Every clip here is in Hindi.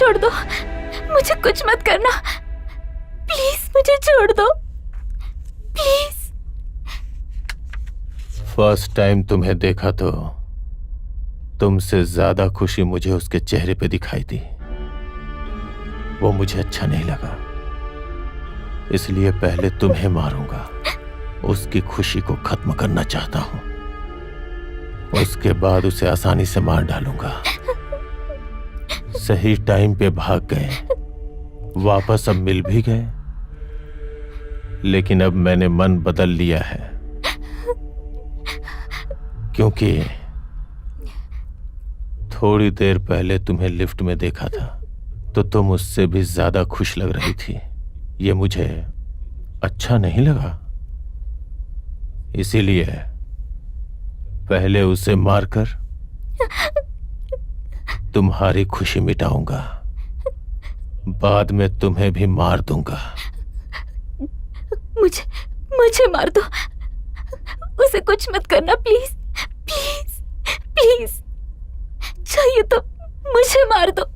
छोड़ दो, मुझे कुछ मत करना, प्लीज मुझे छोड़ दो, प्लीज। फर्स्ट टाइम तुम्हें देखा तो तुमसे ज्यादा खुशी मुझे उसके चेहरे पे दिखाई दी। वो मुझे अच्छा नहीं लगा, इसलिए पहले तुम्हें मारूंगा। उसकी खुशी को खत्म करना चाहता हूं, उसके बाद उसे आसानी से मार डालूंगा। सही टाइम पे भाग गए, वापस अब मिल भी गए, लेकिन अब मैंने मन बदल लिया है, क्योंकि थोड़ी देर पहले तुम्हें लिफ्ट में देखा था तो तुम उससे भी ज्यादा खुश लग रही थी। ये मुझे अच्छा नहीं लगा, इसीलिए पहले उसे मारकर तुम्हारी खुशी मिटाऊंगा, बाद में तुम्हें भी मार दूंगा। मुझे मार दो, उसे कुछ मत करना, प्लीज प्लीज प्लीज, चाहिए तो मुझे मार दो।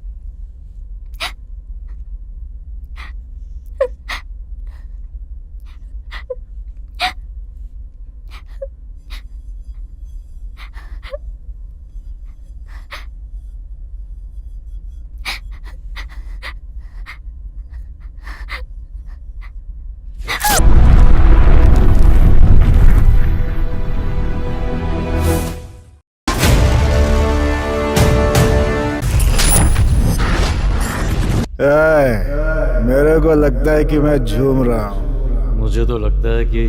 मेरे को लगता है कि मैं झूम रहा हूँ। मुझे तो लगता है कि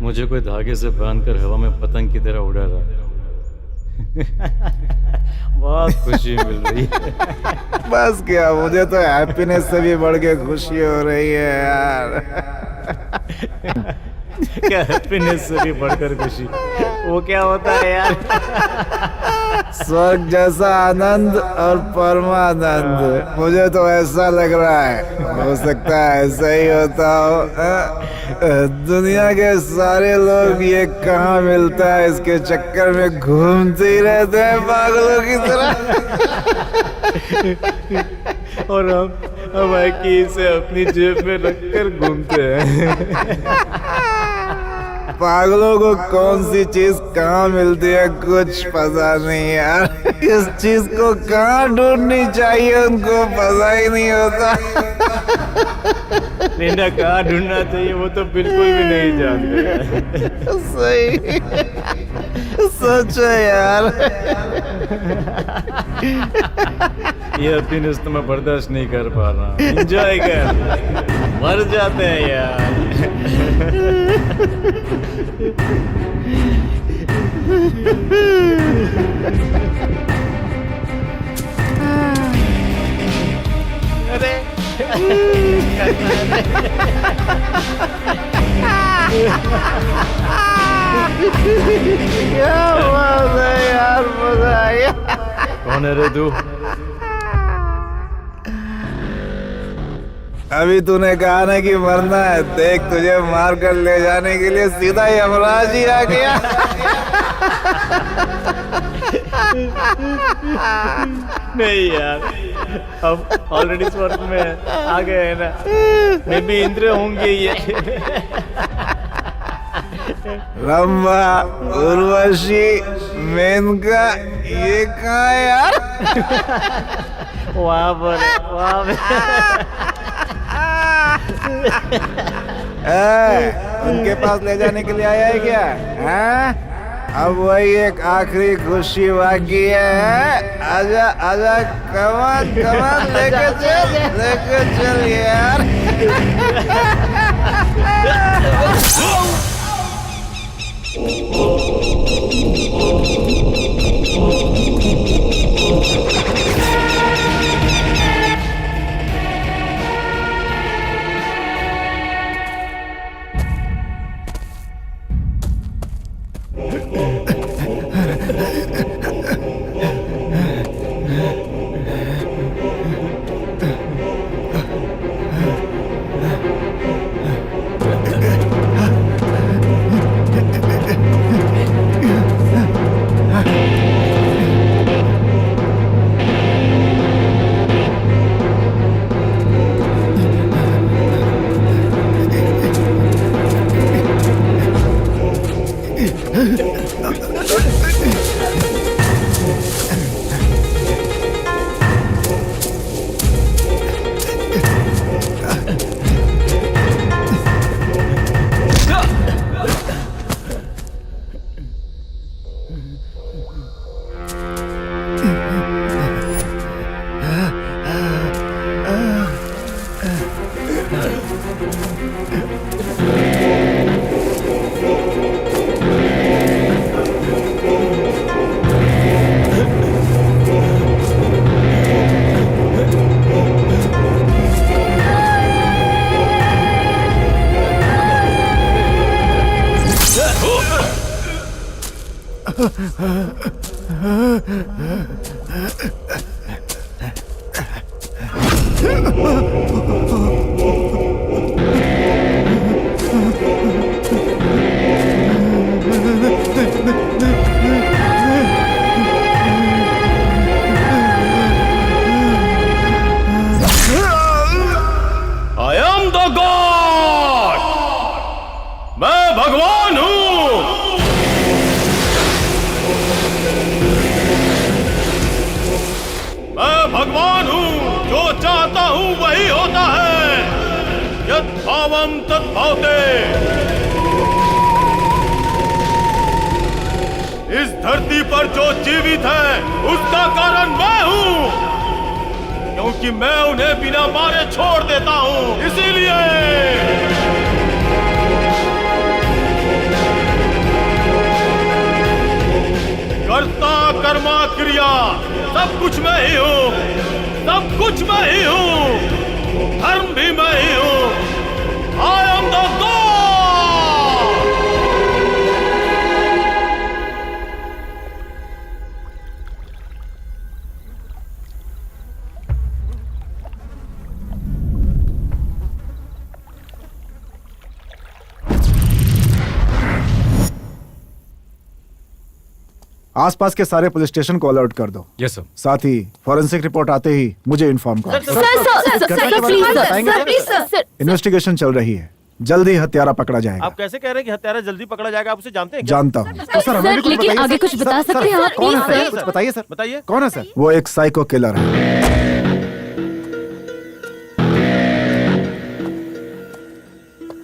मुझे कोई धागे से बांधकर हवा में पतंग की तरह उड़ा रहा है। बहुत खुशी मिल रही है। बस क्या, मुझे तो हैप्पीनेस से भी बढ़ के खुशी हो रही है यार। क्या हैप्पीनेस से भी बढ़कर खुशी? वो क्या होता है यार? स्वर्ग जैसा आनंद और परमानंद। मुझे तो ऐसा लग रहा है, हो सकता है ऐसा ही होता हो। दुनिया के सारे लोग ये कहाँ मिलता है इसके चक्कर में घूमते ही रहते हैं पागलों की तरह। और हम इसे अपनी जेब में रखकर घूमते हैं। पागलों को कौन सी चीज कहाँ मिलती है कुछ पता नहीं यार। इस चीज को कहाँ ढूंढनी चाहिए उनको पता ही नहीं होता। नेंडा कहाँ ढूंढना चाहिए वो तो बिल्कुल भी नहीं जानते। सही, सच है यार। ये हैप्पीनेस तो मैं बर्दाश्त नहीं कर पा रहा। एंजॉय कर, मर जाते हैं यार। अरे क्या मजा है यार, मजा आ गया। कौन है रे तू? अभी तूने कहा ना कि मरना है, देख तुझे मार कर ले जाने के लिए सीधा यमराज ही आ गया। नहीं यार, अब ऑलरेडी स्वर्ग में आ गए हैं ना, मैं भी इंद्र होंगे ये। रंभा, उर्वशी, मेनका, ये कहाँ है यार? वहाँ पर उनके पास ले जाने के लिए आया है क्या? हैं? अब वही एक आखिरी खुशी बाकी है। आजा आजा, कमान कमान, लेके चल यार। आई एम द गॉड, मैं भगवान हूं। मैं भगवान हूं, जो चाहता हूं वही होता है। यत् भावम तत् भावते। इस धरती पर जो जीवित है उसका कारण मैं हूं, क्योंकि मैं उन्हें बिना मारे छोड़ देता हूं। इसीलिए कर्ता कर्मा क्रिया सब कुछ मैं ही हूं, सब कुछ मैं ही हूं, धर्म भी मैं ही हूं। I am the God. आसपास के सारे पुलिस स्टेशन को अलर्ट कर दो। Yes sir. साथ ही फॉरेंसिक रिपोर्ट आते ही मुझे इन्फॉर्म करो। सर इन्वेस्टिगेशन चल रही है, जल्दी हत्यारा पकड़ा जाएगा। आप कैसे कह रहे हैं कि हत्यारा जल्दी पकड़ा जाएगा? आप उसे जानते हैं क्या? जानता हूँ। सर लेकिन आगे कुछ बता सकते हैं आप कौन है प्लीज सर? कुछ बताइए सर। बताइए। कौन है सर? वो एक साइको किलर है।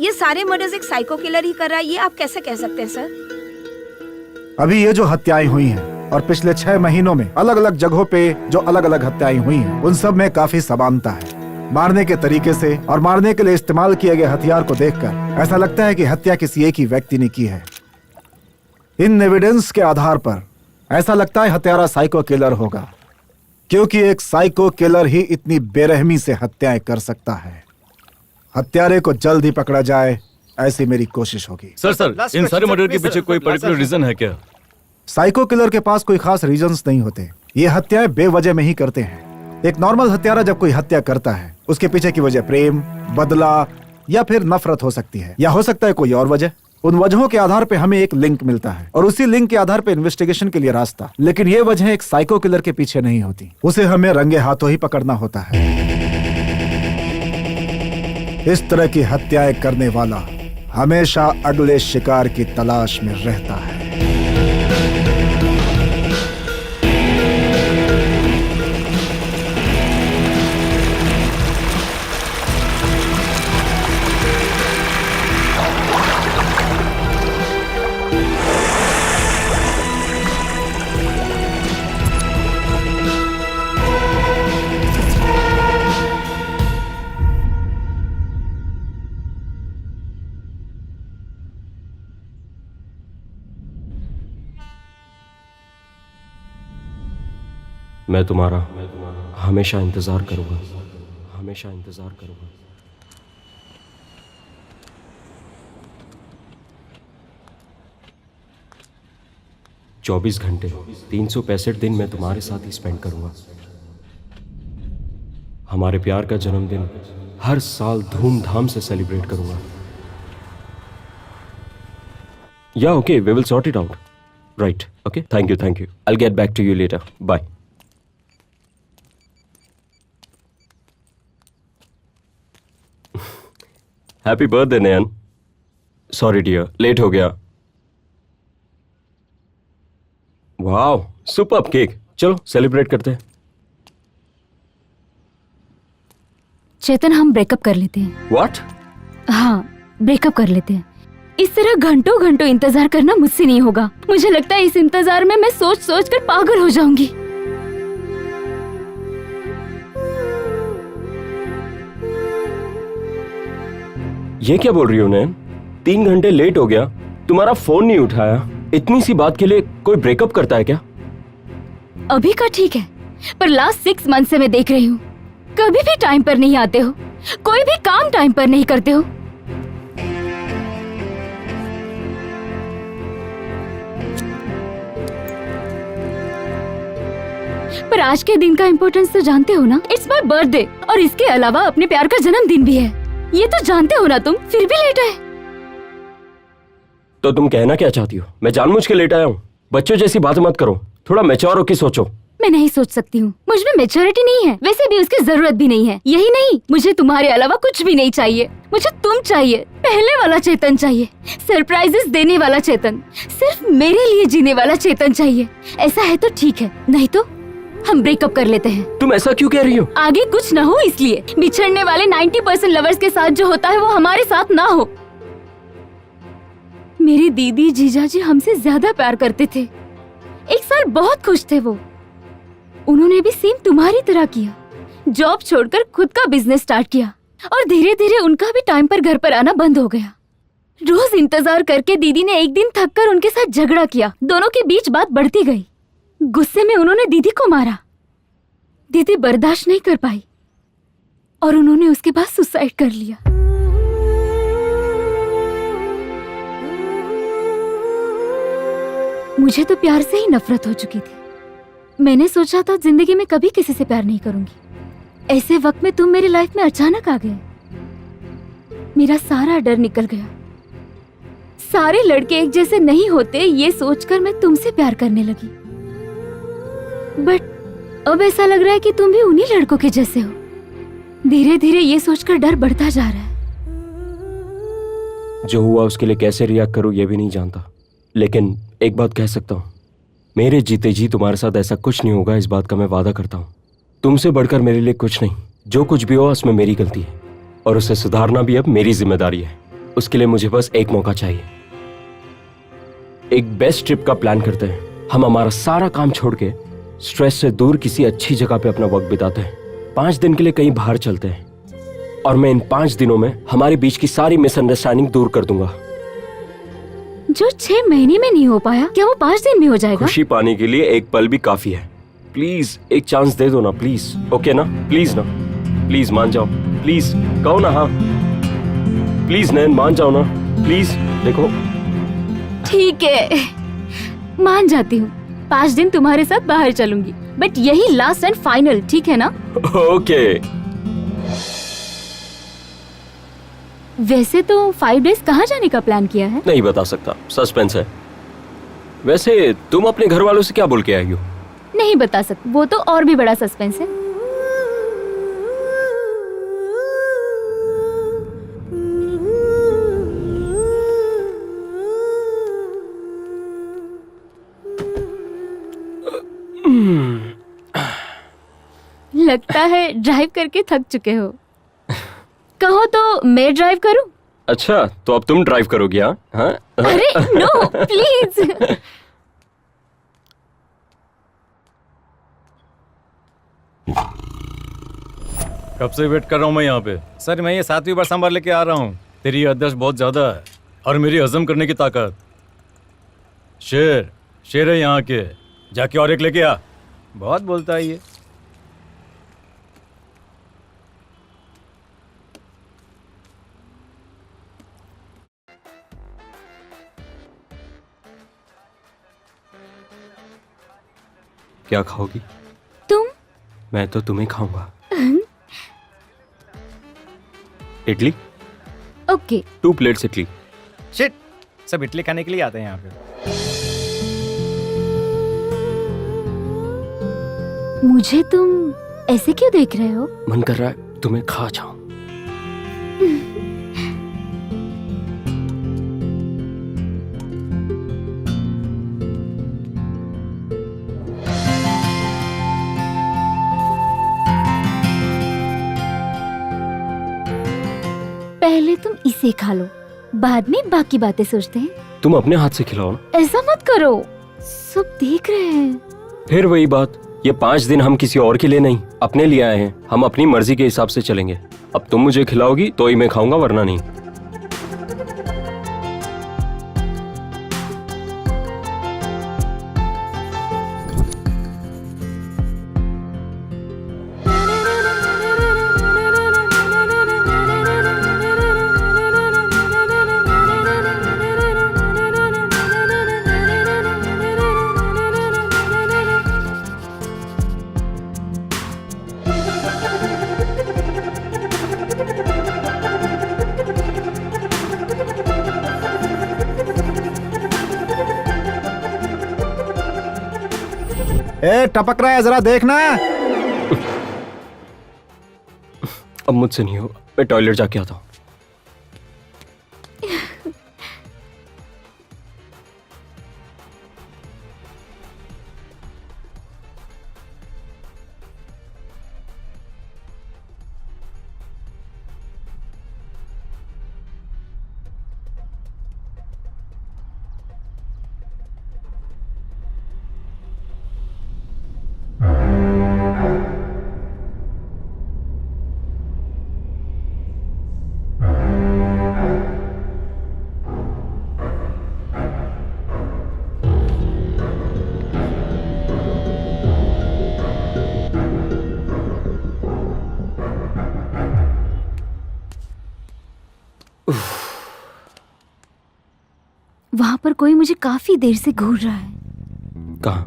ये सारे मर्डर्स एक साइको किलर ही कर रहा है, ये आप कैसे कह सकते हैं सर? अभी ये जो हत्याएं हुई हैं और पिछले 6 महीनों में अलग अलग जगहों पे जो अलग अलग हत्याएं हुई हैं, उन सब में काफी समानता है। मारने के तरीके से और मारने के लिए इस्तेमाल किए गए हथियार को देखकर ऐसा लगता है कि हत्या किसी एक ही व्यक्ति ने की है। इन एविडेंस के आधार पर ऐसा लगता है हत्यारा साइको किलर होगा, क्योंकि एक साइको किलर ही इतनी बेरहमी से हत्याएं कर सकता है। हत्यारे को जल्द ही पकड़ा जाए, ऐसी मेरी कोशिश होगी। सर इन सारे मर्डर के पीछे कोई पर्टिकुलर रीजन है क्या? साइको किलर के पास कोई खास रीजंस नहीं होते, ये हत्याएं बेवजह में ही करते हैं। एक नॉर्मल हत्यारा जब कोई हत्या करता है, उसके पीछे की वजह प्रेम, बदला या फिर नफरत हो सकती है, या हो सकता है कोई और वजह। उन वजहों के आधार पे हमें एक लिंक मिलता है और उसी लिंक के आधार पे इन्वेस्टिगेशन के लिए रास्ता। लेकिन ये वजह एक साइको किलर के पीछे नहीं होती, उसे हमें रंगे हाथों ही पकड़ना होता है। इस तरह की हत्याएं करने वाला हमेशा अगले शिकार की तलाश में रहता है। मैं तुम्हारा हमेशा इंतजार करूंगा, हमेशा इंतजार करूंगा। चौबीस घंटे 365 दिन मैं तुम्हारे साथ ही स्पेंड करूंगा। हमारे प्यार का जन्मदिन हर साल धूमधाम से सेलिब्रेट करूंगा। या okay, we will sort it out. Right, okay, thank you. I will get back to you later. Bye. Happy birthday Nayan. Sorry dear, late हो गया। Wow, superb cake. चलो सेलिब्रेट करते हैं। चेतन, हम ब्रेकअप कर लेते हैं। व्हाट? हाँ, ब्रेकअप कर लेते हैं। इस तरह घंटों घंटों इंतजार करना मुझसे नहीं होगा। मुझे लगता है इस इंतजार में मैं सोच सोच कर पागल हो जाऊंगी। ये क्या बोल रही हो नैन? 3 घंटे लेट हो गया, तुम्हारा फोन नहीं उठाया। इतनी सी बात के लिए कोई ब्रेकअप करता है क्या? अभी का ठीक है, पर लास्ट 6 मंथ से मैं देख रही हूँ, कभी भी टाइम पर नहीं आते हो, कोई भी काम टाइम पर नहीं करते हो। पर आज के दिन का इम्पोर्टेंस तो जानते हो ना। इट्स माई बर्थडे और इसके अलावा अपने प्यार का जन्मदिन भी है। ये तो जानते हो ना तुम, फिर भी लेट आए। तो तुम कहना क्या चाहती हो? मैं जानबूझ के लेट आया हूँ? बच्चों जैसी बात मत करो, थोड़ा मैच्योर होके सोचो। मैं नहीं सोच सकती हूँ, मुझ में मेच्योरिटी नहीं है, वैसे भी उसकी जरूरत भी नहीं है। यही नहीं, मुझे तुम्हारे अलावा कुछ भी नहीं चाहिए। मुझे तुम चाहिए, पहले वाला चेतन चाहिए, सरप्राइजेस देने वाला चेतन, सिर्फ मेरे लिए जीने वाला चेतन चाहिए। ऐसा है तो ठीक है, नहीं तो हम ब्रेकअप कर लेते हैं। तुम ऐसा क्यों कह रही हो? आगे कुछ न हो इसलिए। बिछड़ने वाले 90% लवर्स के साथ जो होता है वो हमारे साथ ना हो। मेरी दीदी जीजाजी हमसे ज्यादा प्यार करते थे। एक साल बहुत खुश थे वो। उन्होंने भी सेम तुम्हारी तरह किया, जॉब छोड़कर खुद का बिजनेस स्टार्ट किया और धीरे धीरे उनका भी टाइम पर घर पर आना बंद हो गया। रोज इंतजार करके दीदी ने एक दिन थककर उनके साथ झगड़ा किया। दोनों के बीच बात बढ़ती गई। गुस्से में उन्होंने दीदी को मारा। दीदी बर्दाश्त नहीं कर पाई और उन्होंने उसके बाद सुसाइड कर लिया। मुझे तो प्यार से ही नफरत हो चुकी थी। मैंने सोचा था जिंदगी में कभी किसी से प्यार नहीं करूंगी। ऐसे वक्त में तुम मेरी लाइफ में अचानक आ गए। मेरा सारा डर निकल गया। सारे लड़के एक जैसे नहीं होते ये सोचकर मैं तुमसे प्यार करने लगी। बट अब ऐसा लग रहा है कि तुम भी उन्हीं लड़कों के जैसे हो। धीरे धीरे ये सोचकर डर बढ़ता जा रहा है। जो हुआ उसके लिए कैसे रिएक्ट करूं ये भी नहीं जानता, लेकिन एक बात कह सकता हूँ, मेरे जीते जी तुम्हारे साथ ऐसा कुछ नहीं होगा, इस बात का मैं वादा करता हूँ। तुमसे बढ़कर मेरे लिए कुछ नहीं। जो कुछ भी हो उसमें मेरी गलती है और उसे सुधारना भी अब मेरी जिम्मेदारी है। उसके लिए मुझे बस एक मौका चाहिए। एक बेस्ट ट्रिप का प्लान करते हैं। हम हमारा सारा काम छोड़ के स्ट्रेस से दूर किसी अच्छी जगह पे अपना वक्त बिताते हैं। 5 दिन के लिए कहीं बाहर चलते हैं और मैं इन 5 दिनों में हमारे बीच की सारी मिसअंडरस्टैंडिंग दूर कर दूंगा। जो 6 महीने में नहीं हो पाया, क्या वो 5 दिन में हो जाएगा? खुशी पाने के लिए एक पल भी काफी है। प्लीज एक चांस दे दो ना, प्लीज। ओके ना? प्लीज ना, प्लीज मान जाओ, प्लीज कहो ना। हाँ प्लीज नैन, मान जाओ ना प्लीज। देखो ठीक है, मान जाती हूँ। 5 दिन तुम्हारे साथ बाहर चलूंगी, बट यही लास्ट एंड फाइनल, ठीक है ना? ओके। वैसे तो 5 डेज कहाँ जाने का प्लान किया है? नहीं बता सकता, सस्पेंस है। वैसे तुम अपने घर वालों से क्या बोल के आई हो? नहीं बता सकती, वो तो और भी बड़ा सस्पेंस है। लगता है ड्राइव करके थक चुके हो। कहो तो मैं ड्राइव करूं? अच्छा, तो अब तुम ड्राइव करोगी? हाँ? अरे नो प्लीज। कब से वेट कर रहा हूँ मैं यहाँ पे। सर मैं ये 7वीं बार सांभर लेके आ रहा हूँ। तेरी याददाश्त बहुत ज्यादा है और मेरी हजम करने की ताकत। शेर है यहाँ के, जाके और एक लेके आ। बहुत बोलता है ये। क्या खाओगी? तुम? मैं तो तुम्हें खाऊंगा। Idli? Okay. 2 plates idli. Shit, सब इडली खाने के लिए आते हैं यहाँ पे। मुझे तुम ऐसे क्यों देख रहे हो? मन कर रहा है तुम्हें खा जाऊं। पहले तुम इसे खा लो, बाद में बाकी बातें सोचते हैं। तुम अपने हाथ से खिलाओ ना। ऐसा मत करो, सब देख रहे हैं। फिर वही बात, ये 5 दिन हम किसी और के लिए नहीं, अपने लिए आए हैं। हम अपनी मर्जी के हिसाब से चलेंगे। अब तुम मुझे खिलाओगी तो ही मैं खाऊंगा, वरना नहीं। अरे टपक रहा है, जरा देखना। अब मुझसे नहीं हो, मैं टॉयलेट जाके आता हूँ। वहां पर कोई मुझे काफी देर से घूर रहा है, कहाँ?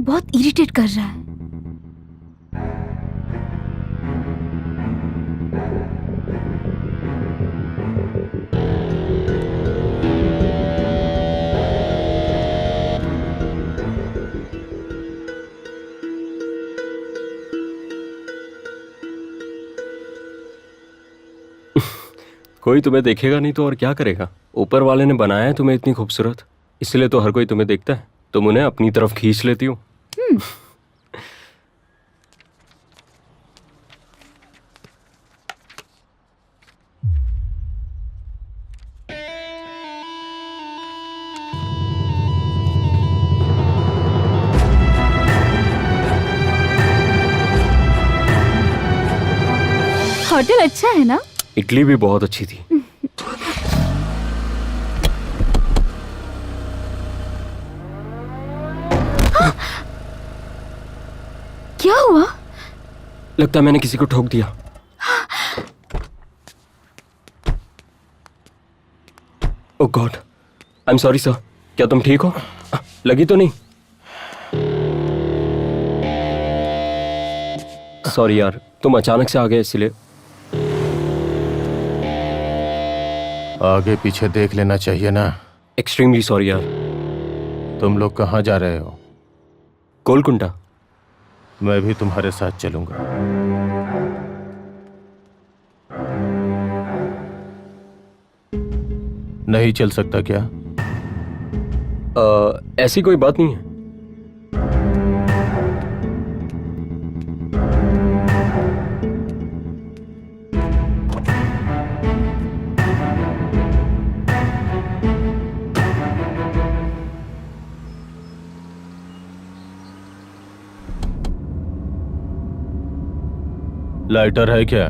बहुत इरिटेट कर रहा है। कोई तुम्हें देखेगा नहीं तो और क्या करेगा? ऊपर वाले ने बनाया है तुम्हें इतनी खूबसूरत, इसलिए तो हर कोई तुम्हें देखता है। तुम उन्हें अपनी तरफ खींच लेती हो। होटल अच्छा है ना? इडली भी बहुत अच्छी थी। क्या हुआ? लगता है मैंने किसी को ठोक दिया। Oh God, I am sorry sir. क्या तुम ठीक हो? लगी तो नहीं? सॉरी यार, तुम अचानक से आ गए इसलिए। आगे पीछे देख लेना चाहिए ना। एक्सट्रीमली सॉरी यार। तुम लोग कहाँ जा रहे हो? गोलकुंडा। मैं भी तुम्हारे साथ चलूंगा। नहीं चल सकता क्या? ऐसी कोई बात नहीं है। लाइटर है क्या?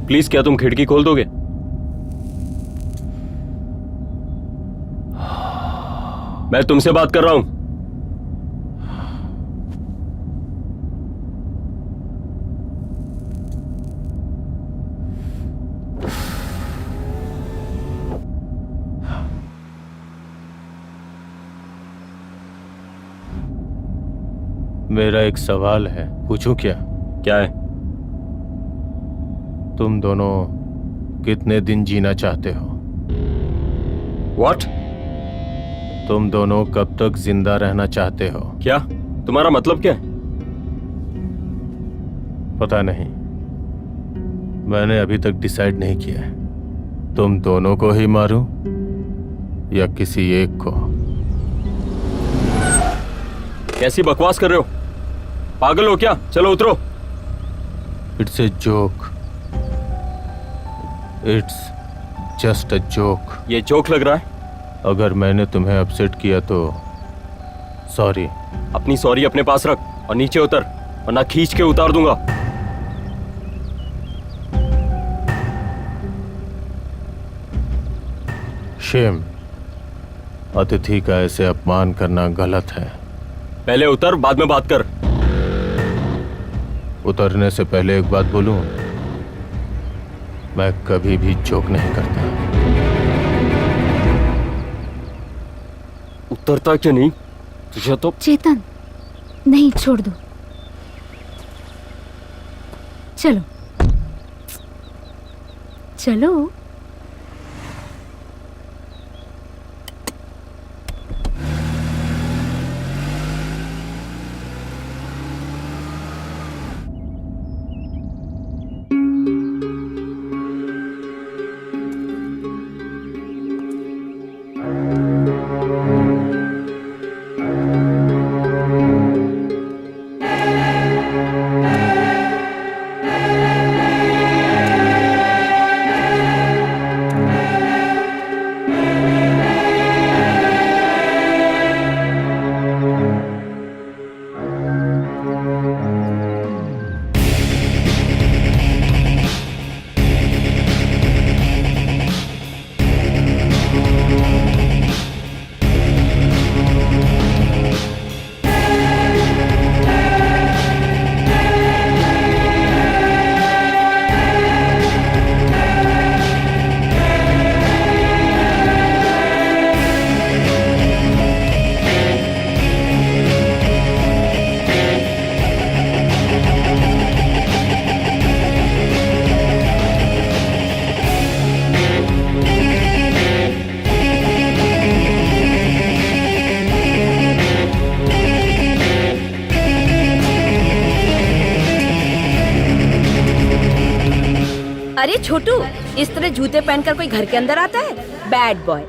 प्लीज क्या तुम खिड़की खोल दोगे? मैं तुमसे बात कर रहा हूं। मेरा एक सवाल है, पूछूं क्या? क्या है? तुम दोनों कितने दिन जीना चाहते हो? व्हाट? तुम दोनों कब तक जिंदा रहना चाहते हो? क्या तुम्हारा मतलब क्या है? पता नहीं, मैंने अभी तक डिसाइड नहीं किया है। तुम दोनों को ही मारूं या किसी एक को? कैसी बकवास कर रहे हो? पागल हो क्या? चलो उतरो। It's a joke. It's just a joke. ये जोक लग रहा है? अगर मैंने तुम्हें अपसेट किया तो सॉरी। अपनी सॉरी अपने पास रख और नीचे उतर, वरना खींच के उतार दूंगा। शेम, अतिथि का ऐसे अपमान करना गलत है। पहले उतर, बाद में बात कर। उतरने से पहले एक बात बोलूं, मैं कभी भी जोक नहीं करता। उतरता क्यों नहीं? तुझे तो चेतन, नहीं, छोड़ दो। चलो चलो। अरे छोटू, इस तरह जूते पहनकर कोई घर के अंदर आता है? Bad boy.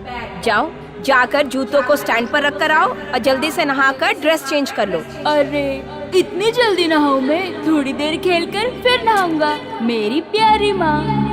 जाओ, जाकर जूतों को स्टैंड पर रख कर आओ और जल्दी से नहाकर ड्रेस चेंज कर लो। अरे इतनी जल्दी नहाऊं मैं? थोड़ी देर खेलकर फिर नहाऊंगा, मेरी प्यारी माँ।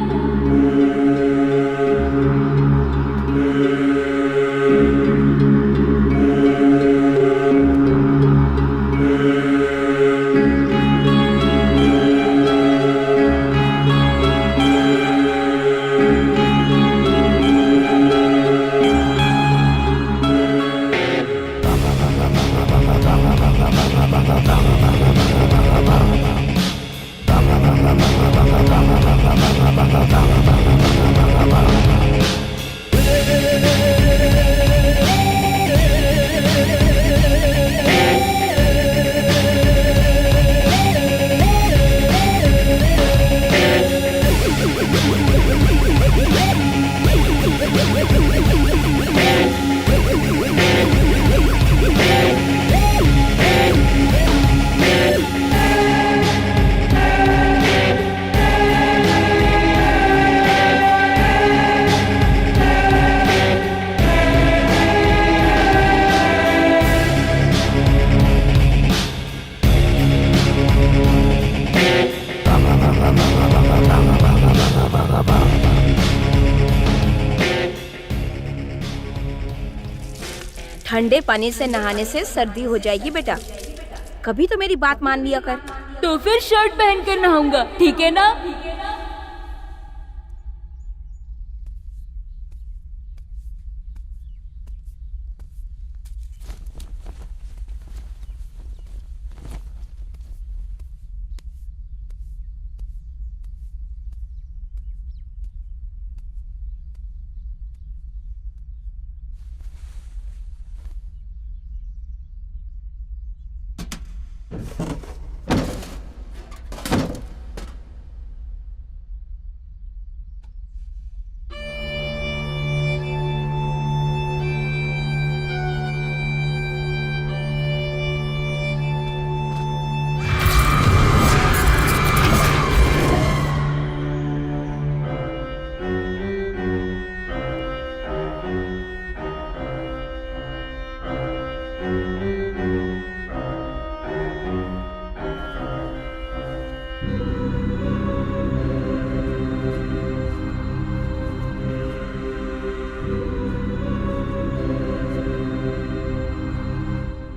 ठंडे पानी से नहाने से सर्दी हो जाएगी बेटा, कभी तो मेरी बात मान लिया कर। तो फिर शर्ट पहनकर नहाऊंगा, ठीक है ना?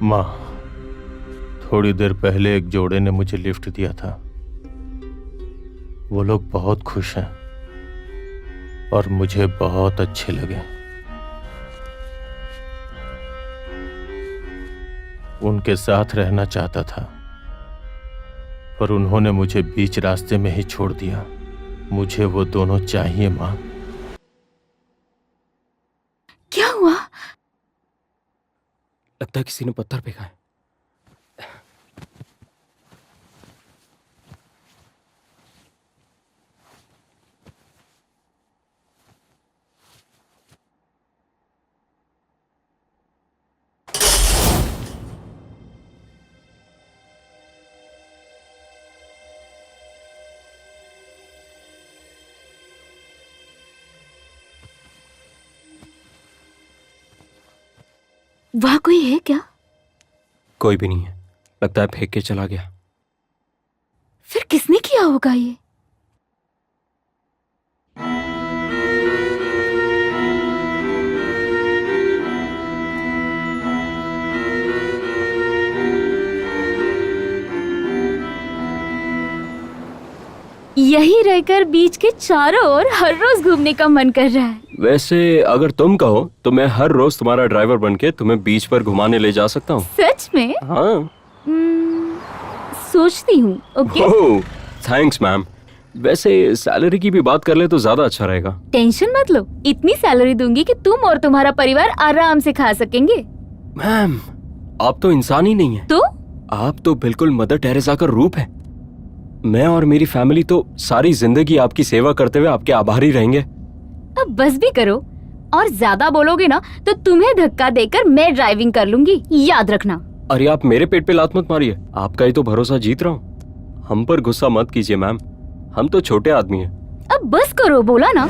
माँ, थोड़ी देर पहले एक जोड़े ने मुझे लिफ्ट दिया था। वो लोग बहुत खुश हैं और मुझे बहुत अच्छे लगे। उनके साथ रहना चाहता था, पर उन्होंने मुझे बीच रास्ते में ही छोड़ दिया। मुझे वो दोनों चाहिए माँ। क्या हुआ? लगता है किसी ने पत्थर फेंका है। वहां कोई है क्या? कोई भी नहीं है, लगता है फेंक के चला गया। फिर किसने किया होगा ये? यही रहकर बीच के चारों ओर हर रोज घूमने का मन कर रहा है। वैसे अगर तुम कहो तो मैं हर रोज तुम्हारा ड्राइवर बनके तुम्हें बीच पर घुमाने ले जा सकता हूँ। सच में? हाँ। सोचती हूँ। ओके। ओह, थैंक्स मैम। वैसे सैलरी की भी बात कर ले तो ज्यादा अच्छा रहेगा। टेंशन मत लो, इतनी सैलरी दूंगी कि तुम और तुम्हारा परिवार आराम से खा सकेंगे। मैम, आप तो इंसान ही नहीं है। तो आप तो बिल्कुल मदर टेरेसा का रूप है। मैं और मेरी फैमिली तो सारी जिंदगी आपकी सेवा करते हुए आपके आभारी रहेंगे। अब बस भी करो, और ज्यादा बोलोगे ना तो तुम्हें धक्का देकर मैं ड्राइविंग कर लूंगी, याद रखना। अरे आप मेरे पेट पे लात मत मारिए, आपका ही तो भरोसा जीत रहा हूँ। हम पर गुस्सा मत कीजिए मैम, हम तो छोटे आदमी हैं। अब बस करो, बोला ना।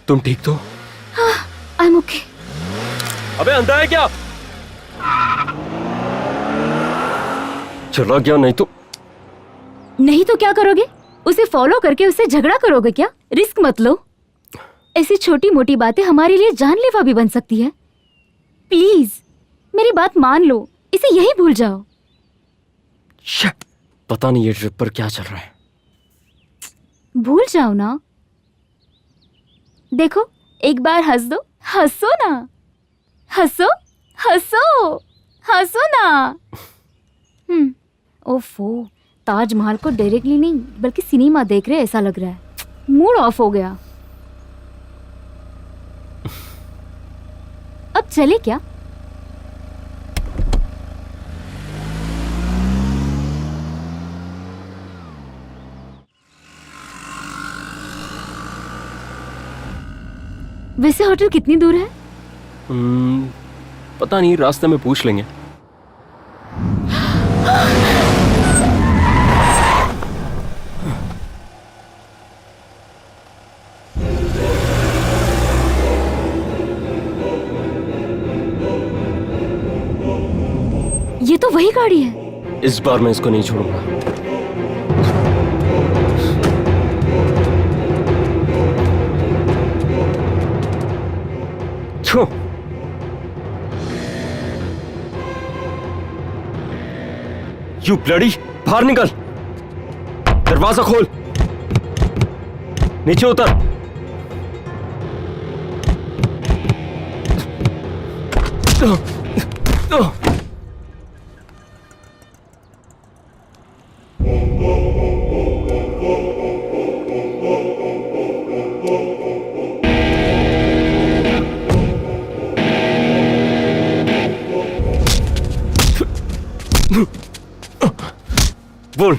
तुम ठीक तो? I am okay. अबे अंधा है क्या? चला गया। नहीं तो क्या करोगे? उसे फॉलो करके उससे झगड़ा करोगे क्या? रिस्क मत लो। ऐसी छोटी मोटी बातें हमारे लिए जानलेवा भी बन सकती है। प्लीज मेरी बात मान लो, इसे यही भूल जाओ। पता नहीं ये ट्रिप पर क्या चल रहा है। भूल जाओ ना। देखो, एक बार हंस दो, हंसो ना, हंसो हंसो हंसो ना। ओफो, ताजमहल को डायरेक्टली नहीं बल्कि सिनेमा देख रहे ऐसा लग रहा है। मूड ऑफ हो गया। अब चले क्या? वैसे होटल कितनी दूर है? पता नहीं, रास्ते में पूछ लेंगे। ये तो वही गाड़ी है। इस बार मैं इसको नहीं छोड़ूंगा। यू ब्लडी, बाहर निकल। दरवाजा खोल, नीचे उतर। बोल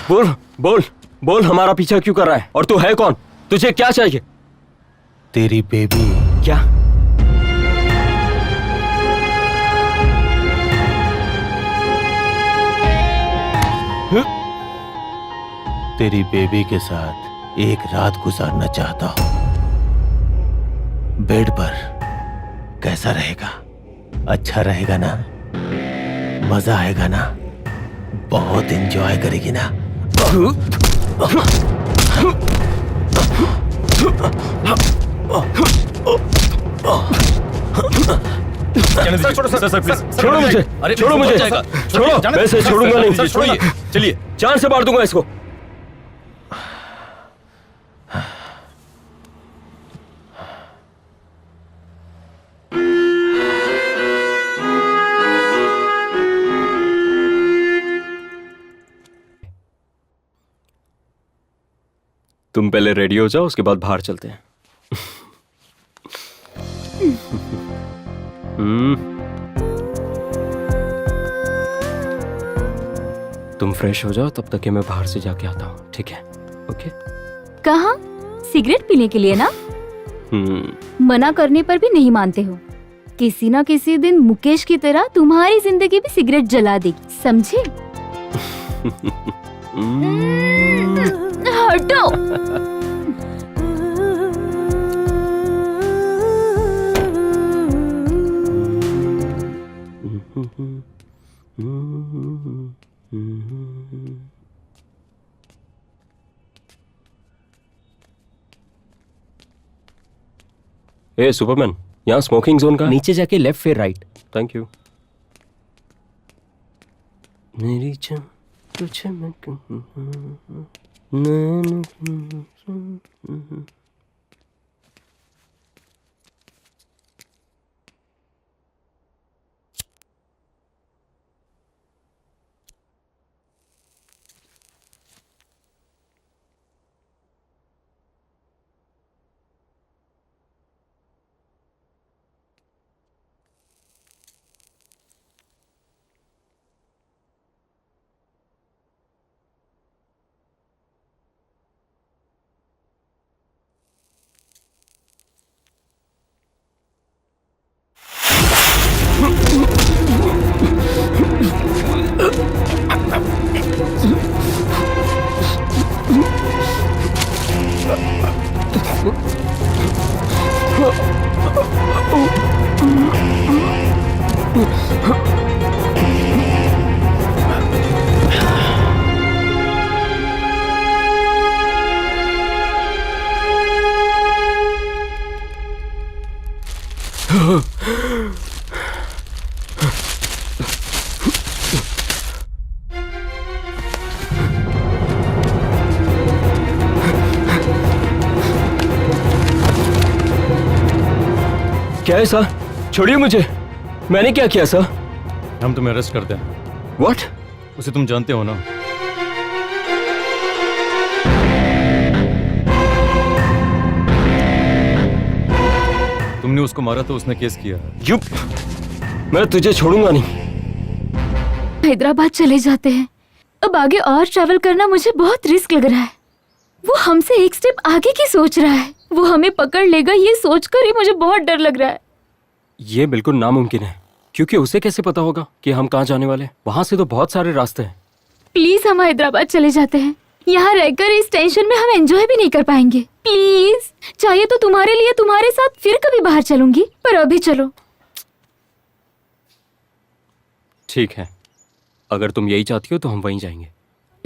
बोल बोल बोल, हमारा पीछा क्यों कर रहा है? और तू है कौन? तुझे क्या चाहिए? तेरी बेबी। क्या? तेरी बेबी के साथ एक रात गुजारना चाहता हूं। बेड पर कैसा रहेगा? अच्छा रहेगा ना? मजा आएगा ना? बहुत एंजॉय करेगी ना? जाने दीजिए। छोड़ो सर, सर प्लीज छोड़ो मुझे, अरे छोड़ो मुझे, छोड़ो, मैं इसे छोड़ूंगा नहीं। सर छोड़िए, चलिए। जान से मार दूंगा इसको। तुम पहले रेडी हो जाओ, उसके बाद बाहर चलते हैं। तुम फ्रेश हो जाओ, तब तक कि मैं बाहर से जाके आता हूँ, ठीक है? ओके? कहाँ? सिगरेट पीने के लिए ना? मना करने पर भी नहीं मानते हो। किसी ना किसी दिन मुकेश की तरह तुम्हारी जिंदगी भी सिगरेट जला देगी, समझे? हटो। ए सुपरमैन, यहाँ स्मोकिंग जोन का नीचे जाके लेफ्ट फिर राइट। Thank you. मेरी चम तुझे मैं क्या है सर? छोड़िए मुझे, मैंने क्या किया सर? हम तुम्हें अरेस्ट करते हैं। व्हाट? उसे तुम जानते हो ना? तुमने उसको मारा तो उसने केस किया। युप, मैं तुझे छोड़ूंगा नहीं। हैदराबाद चले जाते हैं। अब आगे और ट्रैवल करना मुझे बहुत रिस्क लग रहा है। वो हमसे एक स्टेप आगे की सोच रहा है। वो हमें पकड़ लेगा ये सोचकर ही मुझे बहुत डर लग रहा है। ये बिल्कुल नामुमकिन है, क्योंकि उसे कैसे पता होगा कि हम कहाँ जाने वाले हैं? वहां से तो बहुत सारे रास्ते हैं। प्लीज हम हैदराबाद चले जाते हैं। यहाँ रहकर इस टेंशन में हम एंजॉय भी नहीं कर पाएंगे। प्लीज, चाहिए तो तुम्हारे लिए तुम्हारे साथ फिर कभी बाहर चलूंगी, पर अभी चलो। ठीक है, अगर तुम यही चाहती हो तो हम वहीं जाएंगे।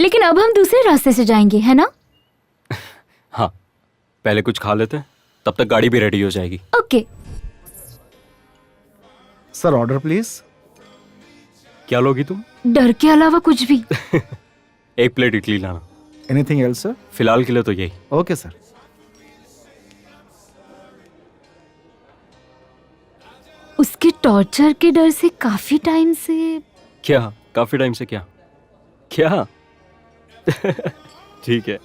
लेकिन अब हम दूसरे रास्ते से जाएंगे, है ना? हाँ, पहले कुछ खा लेते हैं, तब तक गाड़ी भी रेडी हो जाएगी। ओके। Sir order please. क्या लोगी तुम? डर के अलावा कुछ भी। एक प्लेट इडली लाना। Anything else sir? फिलहाल के लिए तो यही। Okay sir. उसके टॉर्चर के डर से काफी टाइम से। क्या? काफी टाइम से क्या? क्या? ठीक है।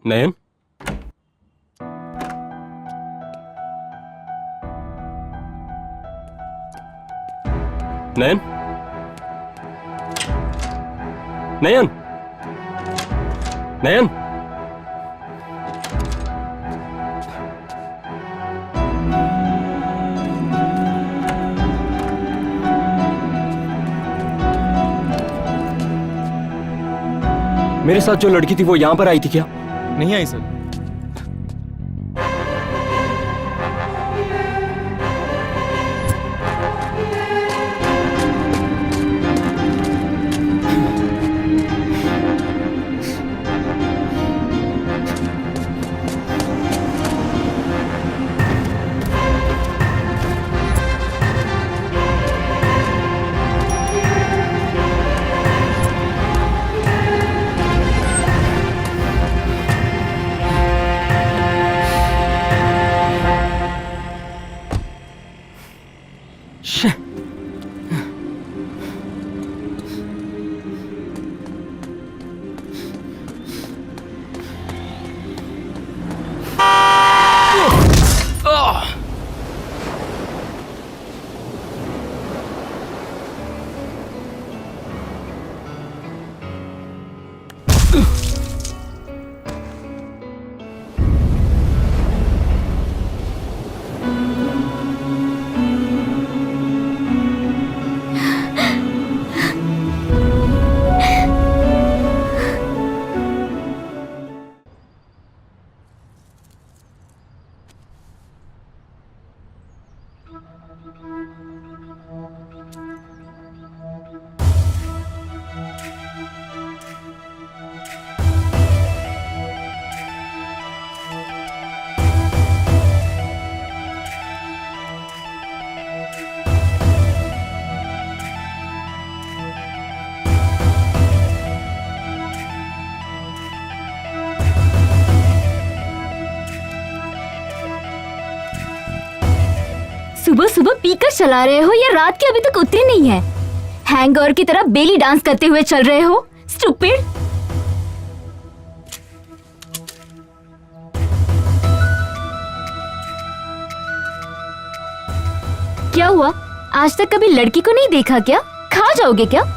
नयन, नयन, नयन, नयन। मेरे साथ जो लड़की थी वो यहां पर आई थी क्या? नहीं आई सर। सुबह सुबह पीकर चला रहे हो या रात के अभी तक उतरी नहीं है? हैंगओवर की तरह बेली डांस करते हुए चल रहे हो? स्टूपिड। क्या हुआ? आज तक कभी लड़की को नहीं देखा क्या? खा जाओगे क्या?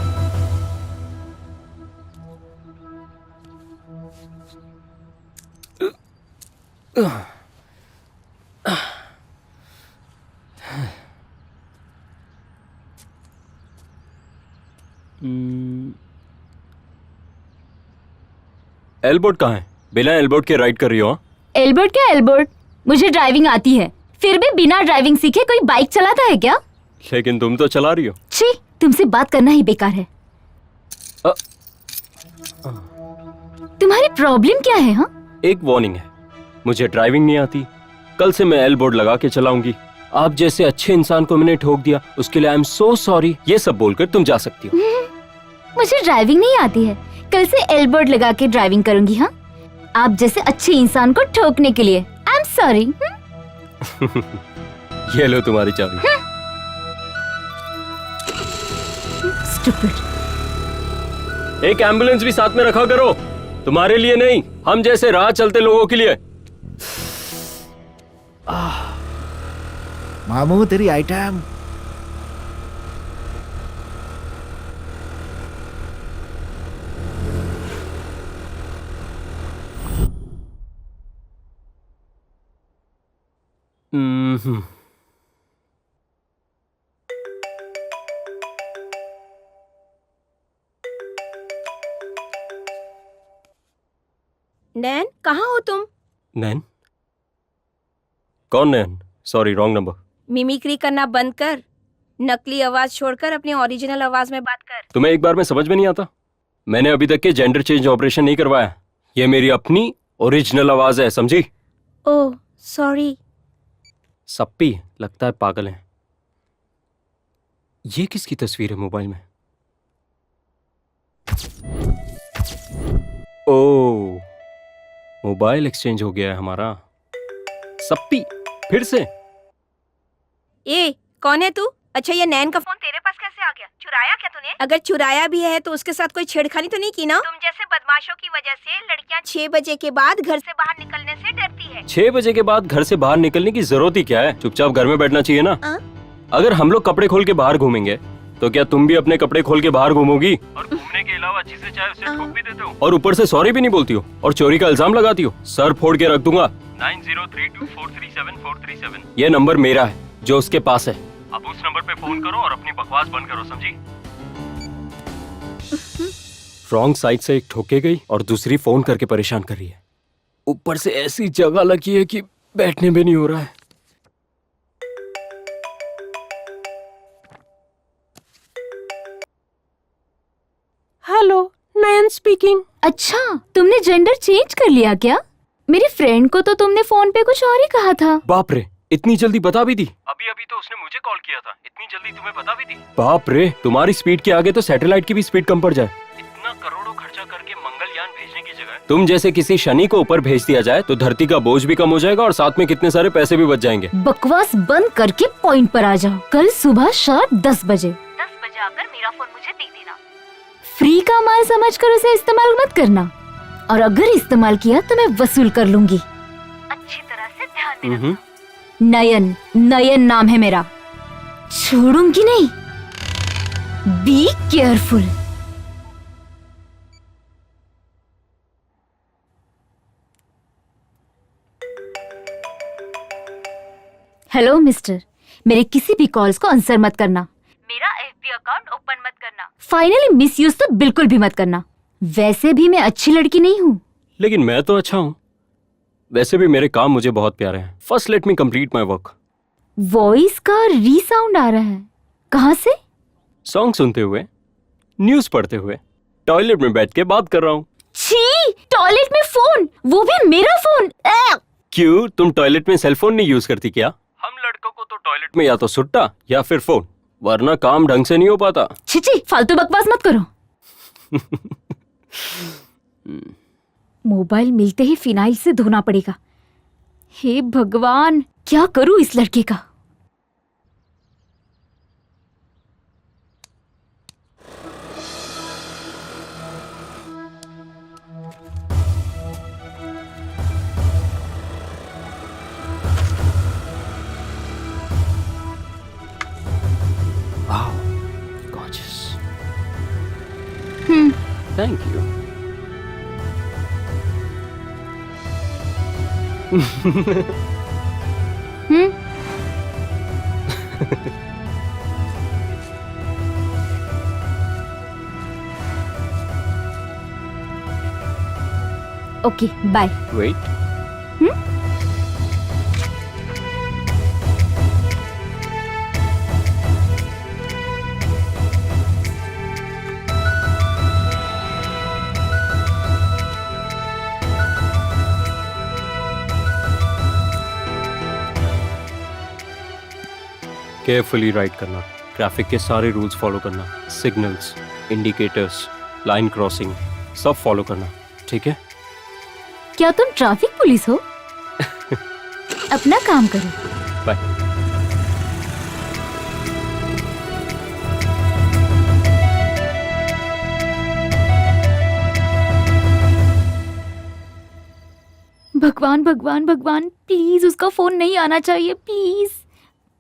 एल्बोर्ड कहाँ है? बिना एल्बोर्ड के राइड कर रही हो? एल्बर्ट क्या एल्बर्ट? मुझे ड्राइविंग आती है, फिर भी बिना ड्राइविंग सीखे कोई बाइक चलाता है क्या? लेकिन तुम तो चला रही हो। छी, तुमसे बात करना ही बेकार है। अ- तुम्हारी प्रॉब्लम क्या है? हाँ, एक वार्निंग है, मुझे ड्राइविंग नहीं आती। कल से मैं एल्बोर्ड लगा के चलाऊंगी। आप जैसे अच्छे इंसान को मैंने ठोक दिया, उसके लिए आई एम सो सॉरी। ये सब बोलकर तुम जा सकती हो। मुझे ड्राइविंग नहीं आती है, कल से एल्बर्ट लगा के ड्राइविंग करूंगी। हाँ, आप जैसे अच्छे इंसान को ठोकने के लिए। आई एम सॉरी। ये लो तुम्हारी चाबी। स्टूपिड। एक एम्बुलेंस भी साथ में रखा करो, तुम्हारे लिए नहीं, हम जैसे राह चलते लोगों के लिए। मामू तेरी आइटम। नैन, कहाँ हो तुम? नैन? कौन Nain? Sorry, wrong number. Mimicry करना बंद कर, नकली आवाज छोड़कर अपनी ओरिजिनल आवाज में बात कर। तुम्हें एक बार में समझ में नहीं आता? मैंने अभी तक के जेंडर चेंज ऑपरेशन नहीं करवाया। ये मेरी अपनी ओरिजिनल आवाज है, समझी? Oh sorry. सप्पी लगता है पागल है। ये किसकी तस्वीर है मोबाइल में? ओ, मोबाइल एक्सचेंज हो गया है हमारा। सप्पी फिर से। ए, कौन है तू? अच्छा, ये नैन का फोन तेरे पास कैसे आ गया? चुराया क्या तूने? तूने? अगर चुराया भी है तो उसके साथ कोई छेड़खानी तो नहीं की ना? तुम जैसे बदमाशों की वजह से लड़कियां 6 बजे के बाद घर से बाहर निकलने से डरती है। 6 बजे के बाद घर से बाहर निकलने की जरूरत ही क्या है? चुपचाप घर में बैठना चाहिए ना। अगर हम लोग कपड़े खोल के बाहर घूमेंगे तो क्या तुम भी अपने कपड़े खोल के बाहर घूमोगी? और घूमने के अलावा जिसे चाहे उसे ठोक भी देते हो और ऊपर से सॉरी भी नहीं बोलती हो और चोरी का इल्जाम लगाती हो। सर फोड़ के रख दूंगा। 9032437437 ये नंबर मेरा है जो उसके पास है। अब उस नंबर पे फोन करो और अपनी बकवास बंद करो, समझी? रॉन्ग साइड से एक ठोके गई और दूसरी फोन करके परेशान कर रही है। ऊपर से ऐसी जगह लगी है कि बैठने भी नहीं हो रहा है। हेलो, नयन स्पीकिंग। अच्छा, तुमने जेंडर चेंज कर लिया क्या? मेरी फ्रेंड को तो तुमने फोन पे कुछ और ही कहा था। बाप रे, इतनी जल्दी बता भी दी? अभी अभी तो उसने मुझे कॉल किया था, इतनी जल्दी तुम्हें बता भी दी? बाप रे, तुम्हारी स्पीड के आगे तो सैटेलाइट की भी स्पीड कम पड़ जाए। इतना करोड़ों खर्चा करके मंगलयान भेजने की जगह तुम जैसे किसी शनि को ऊपर भेज दिया जाए तो धरती का बोझ भी कम हो जाएगा और साथ में कितने सारे पैसे भी बच जाएंगे। बकवास बंद करके पॉइंट पर आ जाओ। कल सुबह शार्प 10 बजे आकर मेरा फोन मुझे दे देना। फ्री का माल समझकर उसे इस्तेमाल मत करना, और अगर इस्तेमाल किया तो मैं वसूल कर लूंगी। अच्छी तरह से ध्यान में रखना। नयन, नयन नाम है मेरा। छोड़ूंगी नहीं। Be careful. हेलो मिस्टर, मेरे किसी भी कॉल्स को आंसर मत करना। मेरा एफबी अकाउंट ओपन मत करना। फाइनली मिसयूज तो बिल्कुल भी मत करना। वैसे भी मैं अच्छी लड़की नहीं हूँ। लेकिन मैं तो अच्छा हूँ। वैसे भी मेरे काम मुझे बहुत प्यारे हैं। First let me complete my work. Voice का रीसाउंड आ रहा है। कहाँ से? सॉन्ग सुनते हुए, न्यूज पढ़ते हुए, टॉयलेट में बैठ के बात कर रहा हूँ। छी, टॉयलेट में फोन, वो भी मेरा फोन। क्यों, तुम टॉयलेट में सेलफोन नहीं यूज करती क्या? हम लड़कों को तो टॉयलेट में या तो सुट्टा या फिर फोन, वरना काम ढंग से नहीं हो पाता। छी, फालतू बकवास मत करो। मोबाइल मिलते ही फिनाइल से धोना पड़ेगा। हे भगवान, क्या करूं इस लड़के का? Wow, gorgeous. Thank you. Okay, bye. Wait. Carefully ride करना, ट्रैफिक के सारे रूल्स फॉलो करना, सिग्नल्स, इंडिकेटर्स, लाइन क्रॉसिंग सब फॉलो करना, ठीक है? क्या तुम ट्रैफिक पुलिस हो? अपना काम करो। बाय। भगवान भगवान भगवान, प्लीज उसका फोन नहीं आना चाहिए। प्लीज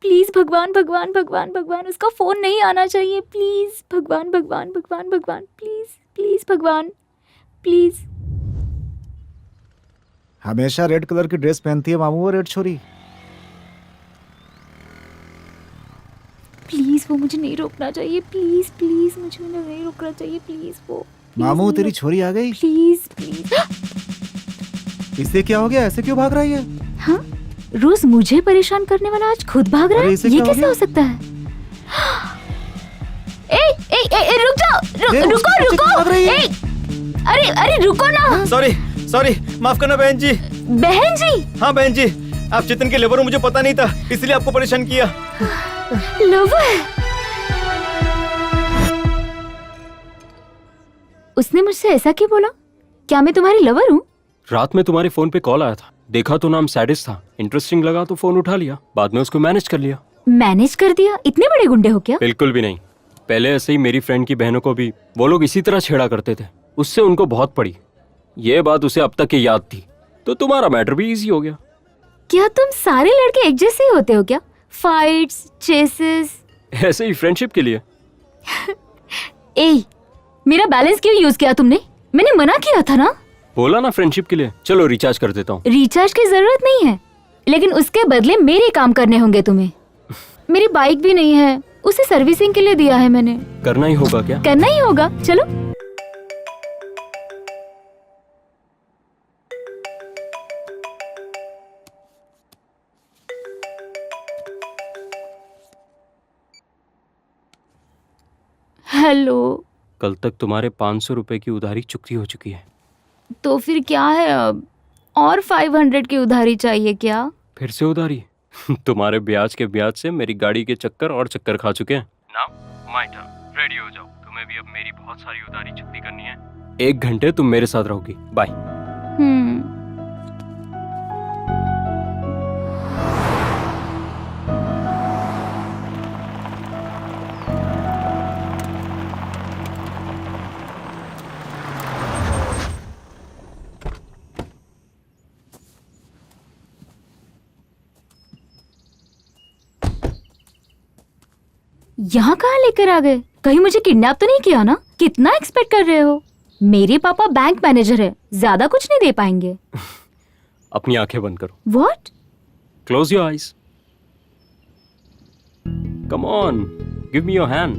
प्लीज भगवान भगवान भगवान भगवान, उसका फोन नहीं आना चाहिए। प्लीज भगवान भगवान भगवान भगवान, प्लीज प्लीज भगवान, प्लीज। हमेशा रेड कलर की ड्रेस पहनती है मामू वो रेड छोरी। प्लीज वो मुझे नहीं रोकना चाहिए। प्लीज प्लीज मुझे नहीं रोकना चाहिए। प्लीज वो मामू तेरी छोरी आ गई। Please please. इसे क्या हो गया, ऐसे क्यों भाग रही है? हाँ, रोज मुझे परेशान करने वाला आज खुद भाग रहा है। इसे ये क्या हो कैसे गया? हो सकता है? ए, रुक जाओ, रुको रुको। ए, अरे रुको ना। सॉरी सॉरी, माफ करना बहन जी। बहन जी? हाँ बहन जी, आप चेतन के लेबर हो, मुझे पता नहीं था, इसलिए आपको परेशान किया। लवर? उसने मुझसे ऐसा क्यों बोला? क्या मैं तुम्हारी लवर हूँ? रात में तुम्हारे फोन पे कॉल आया था, देखा तो नाम सैडिस था, इंटरेस्टिंग लगा तो फोन उठा लिया, बाद में उसको मैनेज कर लिया। मैनेज कर दिया? इतने बड़े गुंडे हो क्या? बिल्कुल भी नहीं, पहले ऐसे ही मेरी फ्रेंड की बहनों को भी वो लोग इसी तरह छेड़ा करते थे, उससे उनको बहुत पड़ी। ये बात उसे अब तक ही याद थी, तो तुम्हारा मैटर भी इजी हो गया। क्या तुम सारे लड़के एक जैसे ही होते हो क्या? Fights, chases? ऐसे ही फ्रेंडशिप के लिए। ए, मेरा बैलेंस क्यों यूज किया तुमने? मैंने मना किया था ना। बोला ना फ्रेंडशिप के लिए। चलो रिचार्ज कर देता हूँ। रिचार्ज की जरूरत नहीं है, लेकिन उसके बदले मेरे काम करने होंगे तुम्हें। मेरी बाइक भी नहीं है, उसे सर्विसिंग के लिए दिया है मैंने। करना ही होगा क्या? करना ही होगा। चलो। हेलो। कल तक तुम्हारे 500 रुपए की उधारी चुकती हो चुकी है। तो फिर क्या है अब? और 500 की उधारी चाहिए क्या? फिर से उधारी? तुम्हारे ब्याज के ब्याज से मेरी गाड़ी के चक्कर और चक्कर खा चुके हैं। नाउ माय टर्न, रेडी हो जाओ। तुम्हें भी अब मेरी बहुत सारी उधारी चुकती करनी है। 1 घंटे तुम मेरे साथ रहोगी। बाय। यहाँ कहाँ लेकर आ गए? कहीं मुझे किडनैप तो नहीं किया ना? कितना एक्सपेक्ट कर रहे हो? मेरे पापा बैंक मैनेजर है, ज्यादा कुछ नहीं दे पाएंगे। अपनी आंखें बंद करो। What? Close your eyes. Come on, give me your hand.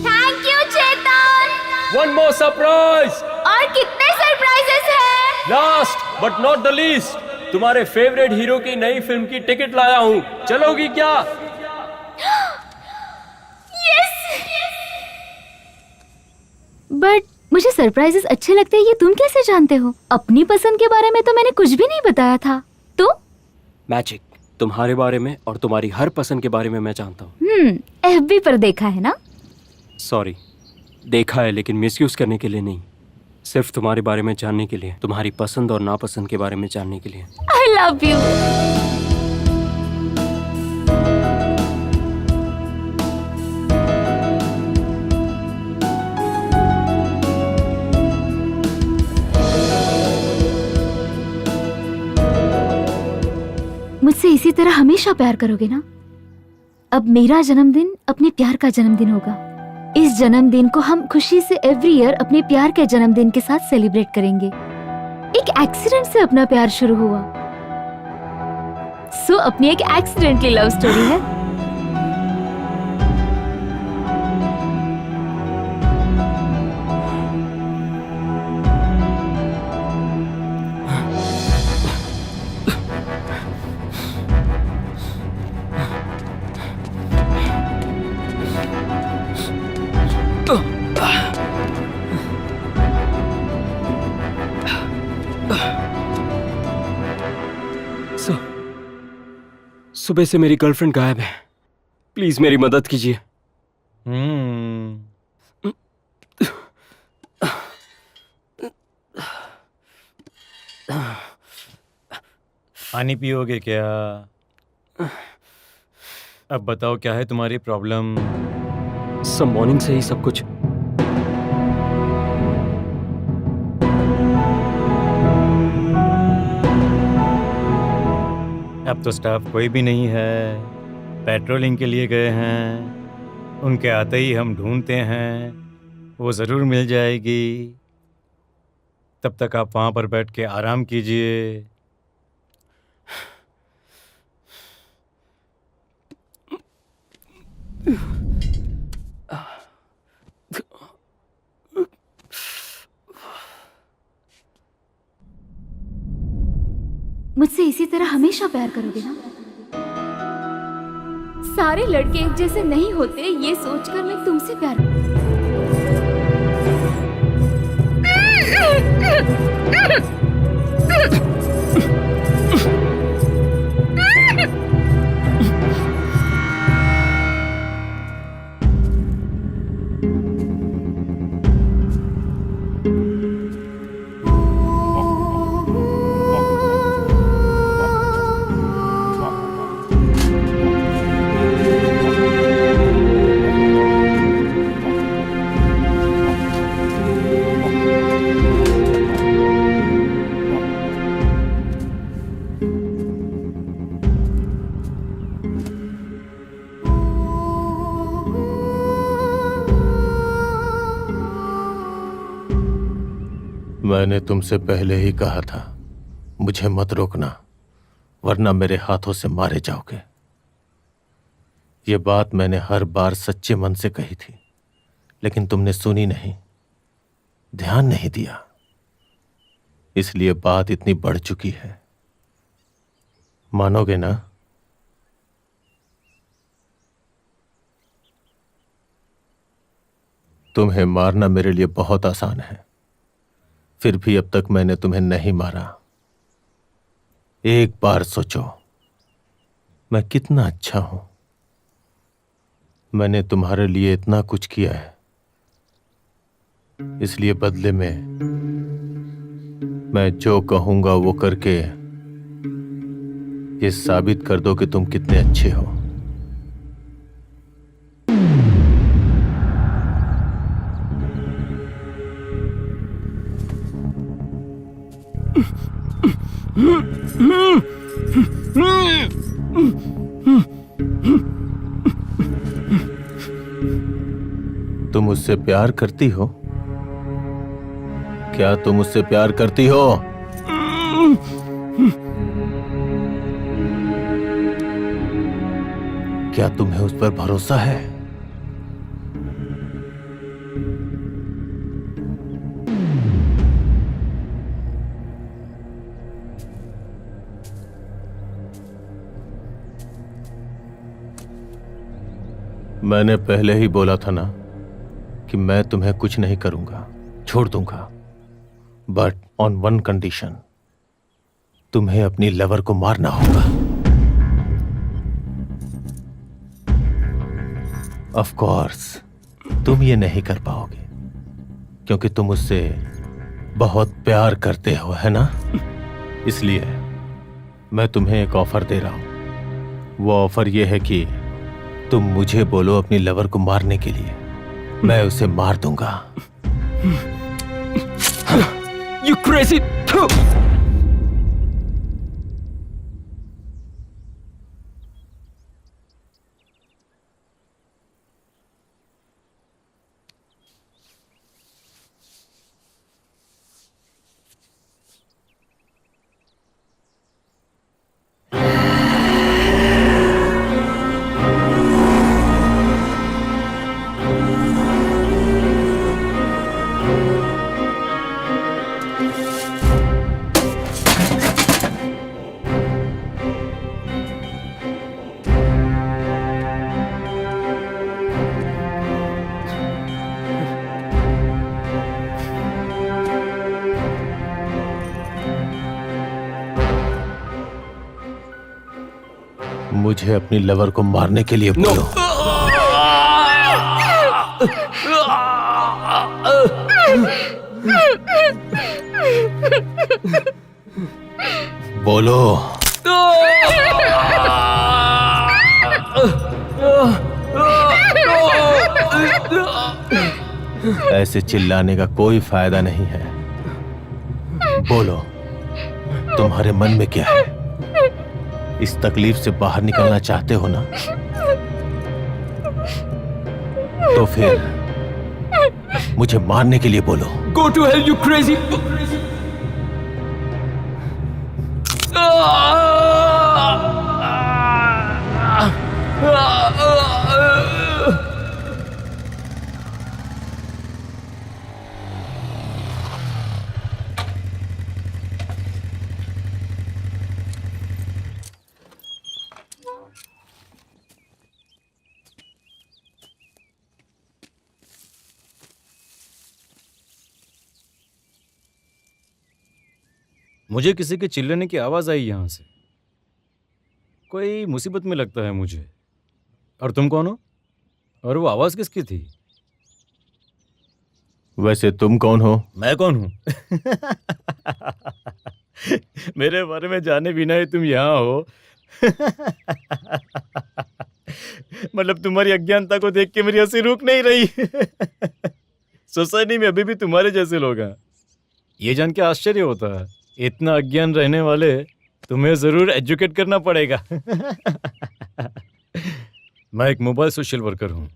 Thank you Chetan. One more surprise. और कितने सरप्राइजेस हैं? Last but not the least, तुम्हारे फेवरेट हीरो की नई फिल्म की टिकट लाया हूँ। चलोगी क्या? बट मुझे सरप्राइजेस अच्छे लगते हैं, ये तुम कैसे जानते हो? अपनी पसंद के बारे में तो मैंने कुछ भी नहीं बताया था। तो मैजिक, तुम्हारे बारे में और तुम्हारी हर पसंद के बारे में मैं जानता हूँ। FB पर देखा है ना? सॉरी, देखा है लेकिन मिसयूज करने के लिए नहीं, सिर्फ तुम्हारे बारे में जानने के लिए, तुम्हारी पसंद और नापसंद के बारे में जानने के लिए। I love you. मुझसे इसी तरह हमेशा प्यार करोगे ना? अब मेरा जन्मदिन अपने प्यार का जन्मदिन होगा। इस जन्मदिन को हम खुशी से एवरी ईयर अपने प्यार के जन्मदिन के साथ सेलिब्रेट करेंगे। एक एक्सीडेंट से अपना प्यार शुरू हुआ, सो अपनी एक एक्सीडेंटली लव स्टोरी है। सुबह से मेरी गर्लफ्रेंड गायब है, प्लीज मेरी मदद कीजिए। पानी पियोगे क्या? अब बताओ क्या है तुम्हारी प्रॉब्लम? सब मॉर्निंग से ही सब कुछ। अब तो स्टाफ कोई भी नहीं है, पेट्रोलिंग के लिए गए हैं। उनके आते ही हम ढूंढते हैं, वो ज़रूर मिल जाएगी। तब तक आप वहाँ पर बैठ के आराम कीजिए। मुझसे इसी तरह हमेशा प्यार करोगे ना? सारे लड़के एक जैसे नहीं होते, ये सोचकर मैं तुमसे प्यार मैंने तुमसे पहले ही कहा था मुझे मत रोकना, वरना मेरे हाथों से मारे जाओगे। ये बात मैंने हर बार सच्चे मन से कही थी, लेकिन तुमने सुनी नहीं, ध्यान नहीं दिया, इसलिए बात इतनी बढ़ चुकी है। मानोगे ना? तुम्हें मारना मेरे लिए बहुत आसान है, फिर भी अब तक मैंने तुम्हें नहीं मारा। एक बार सोचो मैं कितना अच्छा हूं। मैंने तुम्हारे लिए इतना कुछ किया है, इसलिए बदले में मैं जो कहूंगा वो करके ये साबित कर दो कि तुम कितने अच्छे हो। तुम मुझसे प्यार करती हो? क्या तुम मुझसे प्यार करती हो? क्या तुम्हें उस पर भरोसा है? मैंने पहले ही बोला था ना कि मैं तुम्हें कुछ नहीं करूंगा, छोड़ दूंगा, बट ऑन वन कंडीशन, तुम्हें अपनी लवर को मारना होगा। ऑफ कोर्स तुम ये नहीं कर पाओगे, क्योंकि तुम उससे बहुत प्यार करते हो, है ना? इसलिए मैं तुम्हें एक ऑफर दे रहा हूं। वो ऑफर ये है कि तुम मुझे बोलो अपनी लवर को मारने के लिए, मैं उसे मार दूंगा। You crazy! मुझे अपनी लवर को मारने के लिए बोलो। बोलो। ऐसे चिल्लाने का कोई फायदा नहीं है। बोलो, तुम्हारे मन में क्या है? इस तकलीफ से बाहर निकलना चाहते हो ना? तो फिर मुझे मारने के लिए बोलो। Go to hell, you crazy! मुझे किसी के चिल्लाने की आवाज आई यहां से। कोई मुसीबत में लगता है मुझे। और तुम कौन हो? और वो आवाज किसकी थी? वैसे तुम कौन हो? मैं कौन हूं? मेरे बारे में जाने बिना ही तुम यहाँ हो। मतलब तुम्हारी अज्ञानता को देख के मेरी हंसी रुक नहीं रही। सोसाइटी में अभी भी तुम्हारे जैसे लोग हैं। ये जान के आश्चर्य होता है, इतना अज्ञान रहने वाले तुम्हें जरूर एजुकेट करना पड़ेगा। मैं एक मोबाइल सोशल वर्कर हूँ।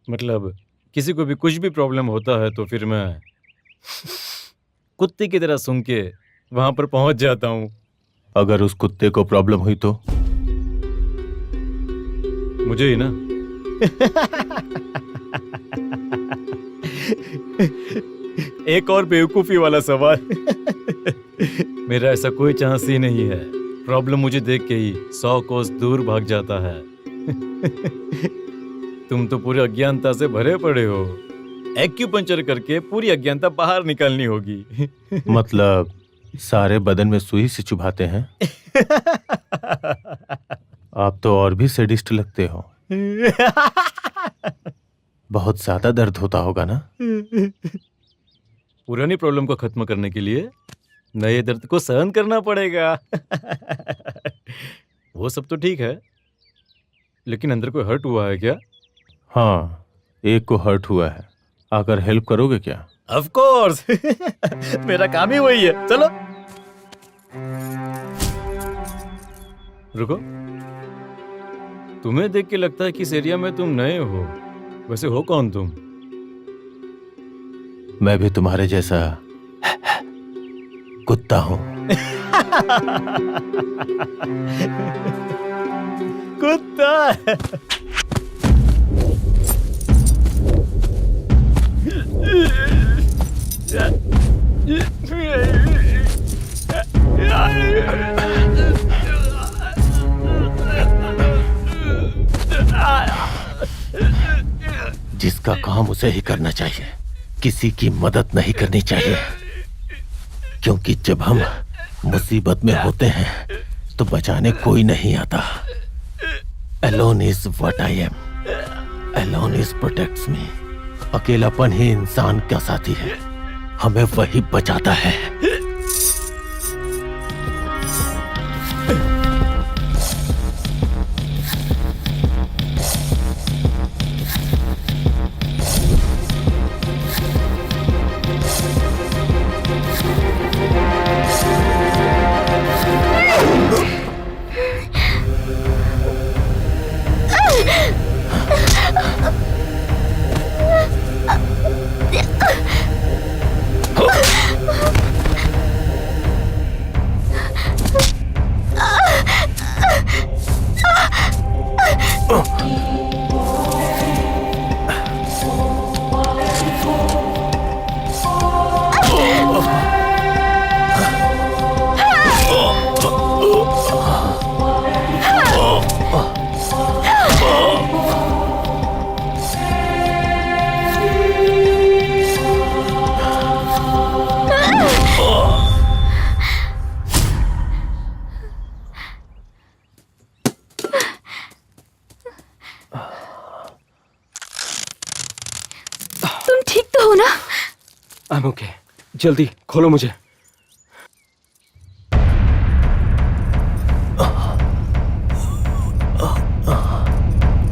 मतलब किसी को भी कुछ भी प्रॉब्लम होता है तो फिर मैं कुत्ते की तरह सूंघ के वहां पर पहुंच जाता हूँ। अगर उस कुत्ते को प्रॉब्लम हुई तो? मुझे ही ना। एक और बेवकूफी वाला सवाल। मेरा ऐसा कोई चांस ही नहीं है। प्रॉब्लम मुझे देख के ही 100 कोस दूर भाग जाता है। तुम तो पूरी अज्ञानता से भरे पड़े हो। एक्यूपंक्चर करके पूरी अज्ञानता बाहर निकालनी होगी। मतलब सारे बदन में सुई से चुभाते हैं? आप तो और भी सैडिस्ट लगते हो। बहुत ज्यादा दर्द होता होगा ना? पुरानी प्रॉब्लम को खत्म करने के लिए नए दर्द को सहन करना पड़ेगा। वो सब तो ठीक है, लेकिन अंदर कोई हर्ट हुआ है क्या? हाँ, एक को हर्ट हुआ है। आकर हेल्प करोगे क्या? Of course. मेरा काम ही वही है। चलो रुको। तुम्हें देख के लगता है कि इस एरिया में तुम नए हो। वैसे हो कौन तुम? मैं भी तुम्हारे जैसा कुत्ता हूं। कुत्ता। जिसका काम उसे ही करना चाहिए, किसी की मदद नहीं करनी चाहिए। क्योंकि जब हम मुसीबत में होते हैं तो बचाने कोई नहीं आता। Alone is what I am. Alone is protects me. अकेलापन ही इंसान का साथी है, हमें वही बचाता है। I'm okay. जल्दी खोलो मुझे।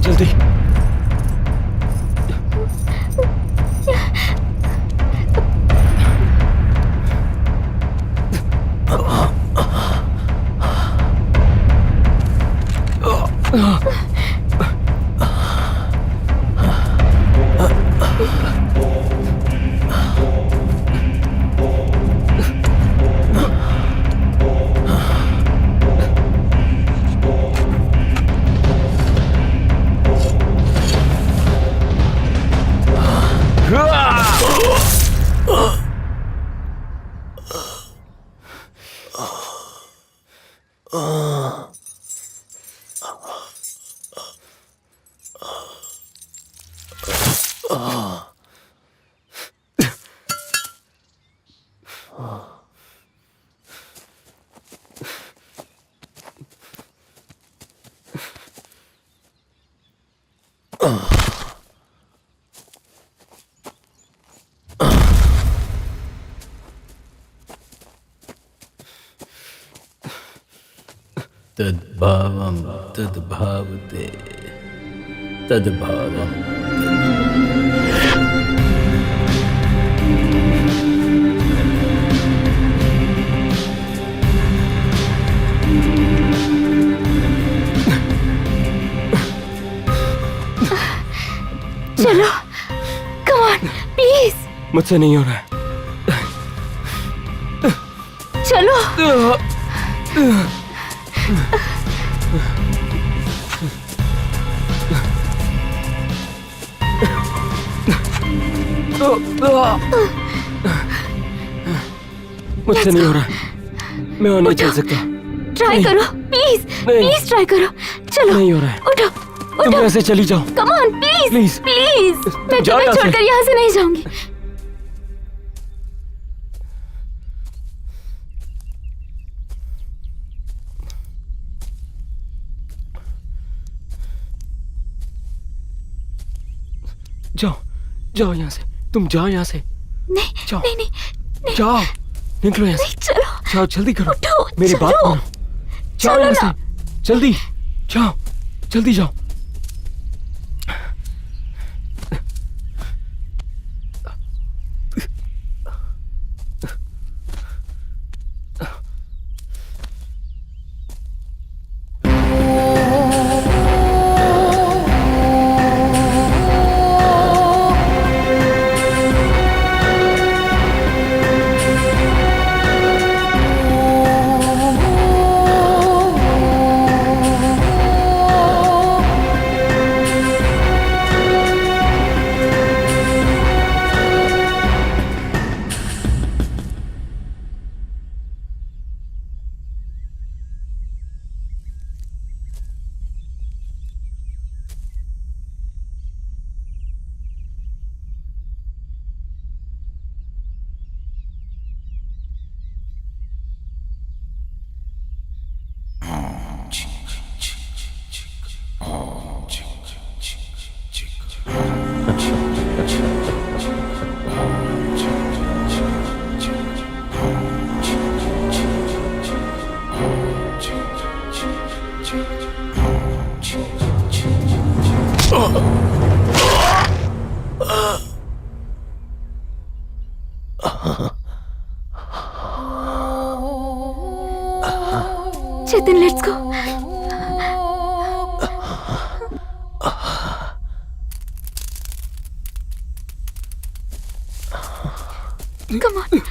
जल्दी। तद्भावं तद्भावते तद्भावं चलो, कम ऑन प्लीज। मुझसे नहीं हो रहा है। मुझसे नहीं हो रहा, मैं और नहीं चल सकता। ट्राई करो प्लीज, प्लीज ट्राई करो। चलो नहीं हो रहा है। उठो तुम उठो, यहाँ से चली जाओ। Come on please Please. Please. मैं जाओ तुम्हें यहाँ से। छोड़कर यहाँ से नहीं जाऊंगी। जाओ जाओ यहाँ से, तुम जाओ यहाँ से। नहीं जाओ। नहीं नहीं नहीं, जाओ, निकलो यहाँ से। नहीं, चलो जाओ जल्दी करो, उठो, मेरी बात चलो। मानो। जाओ चलो यहाँ ना। से, जल्दी जाओ, जल्दी जाओ। Chetan, let's go. Come on.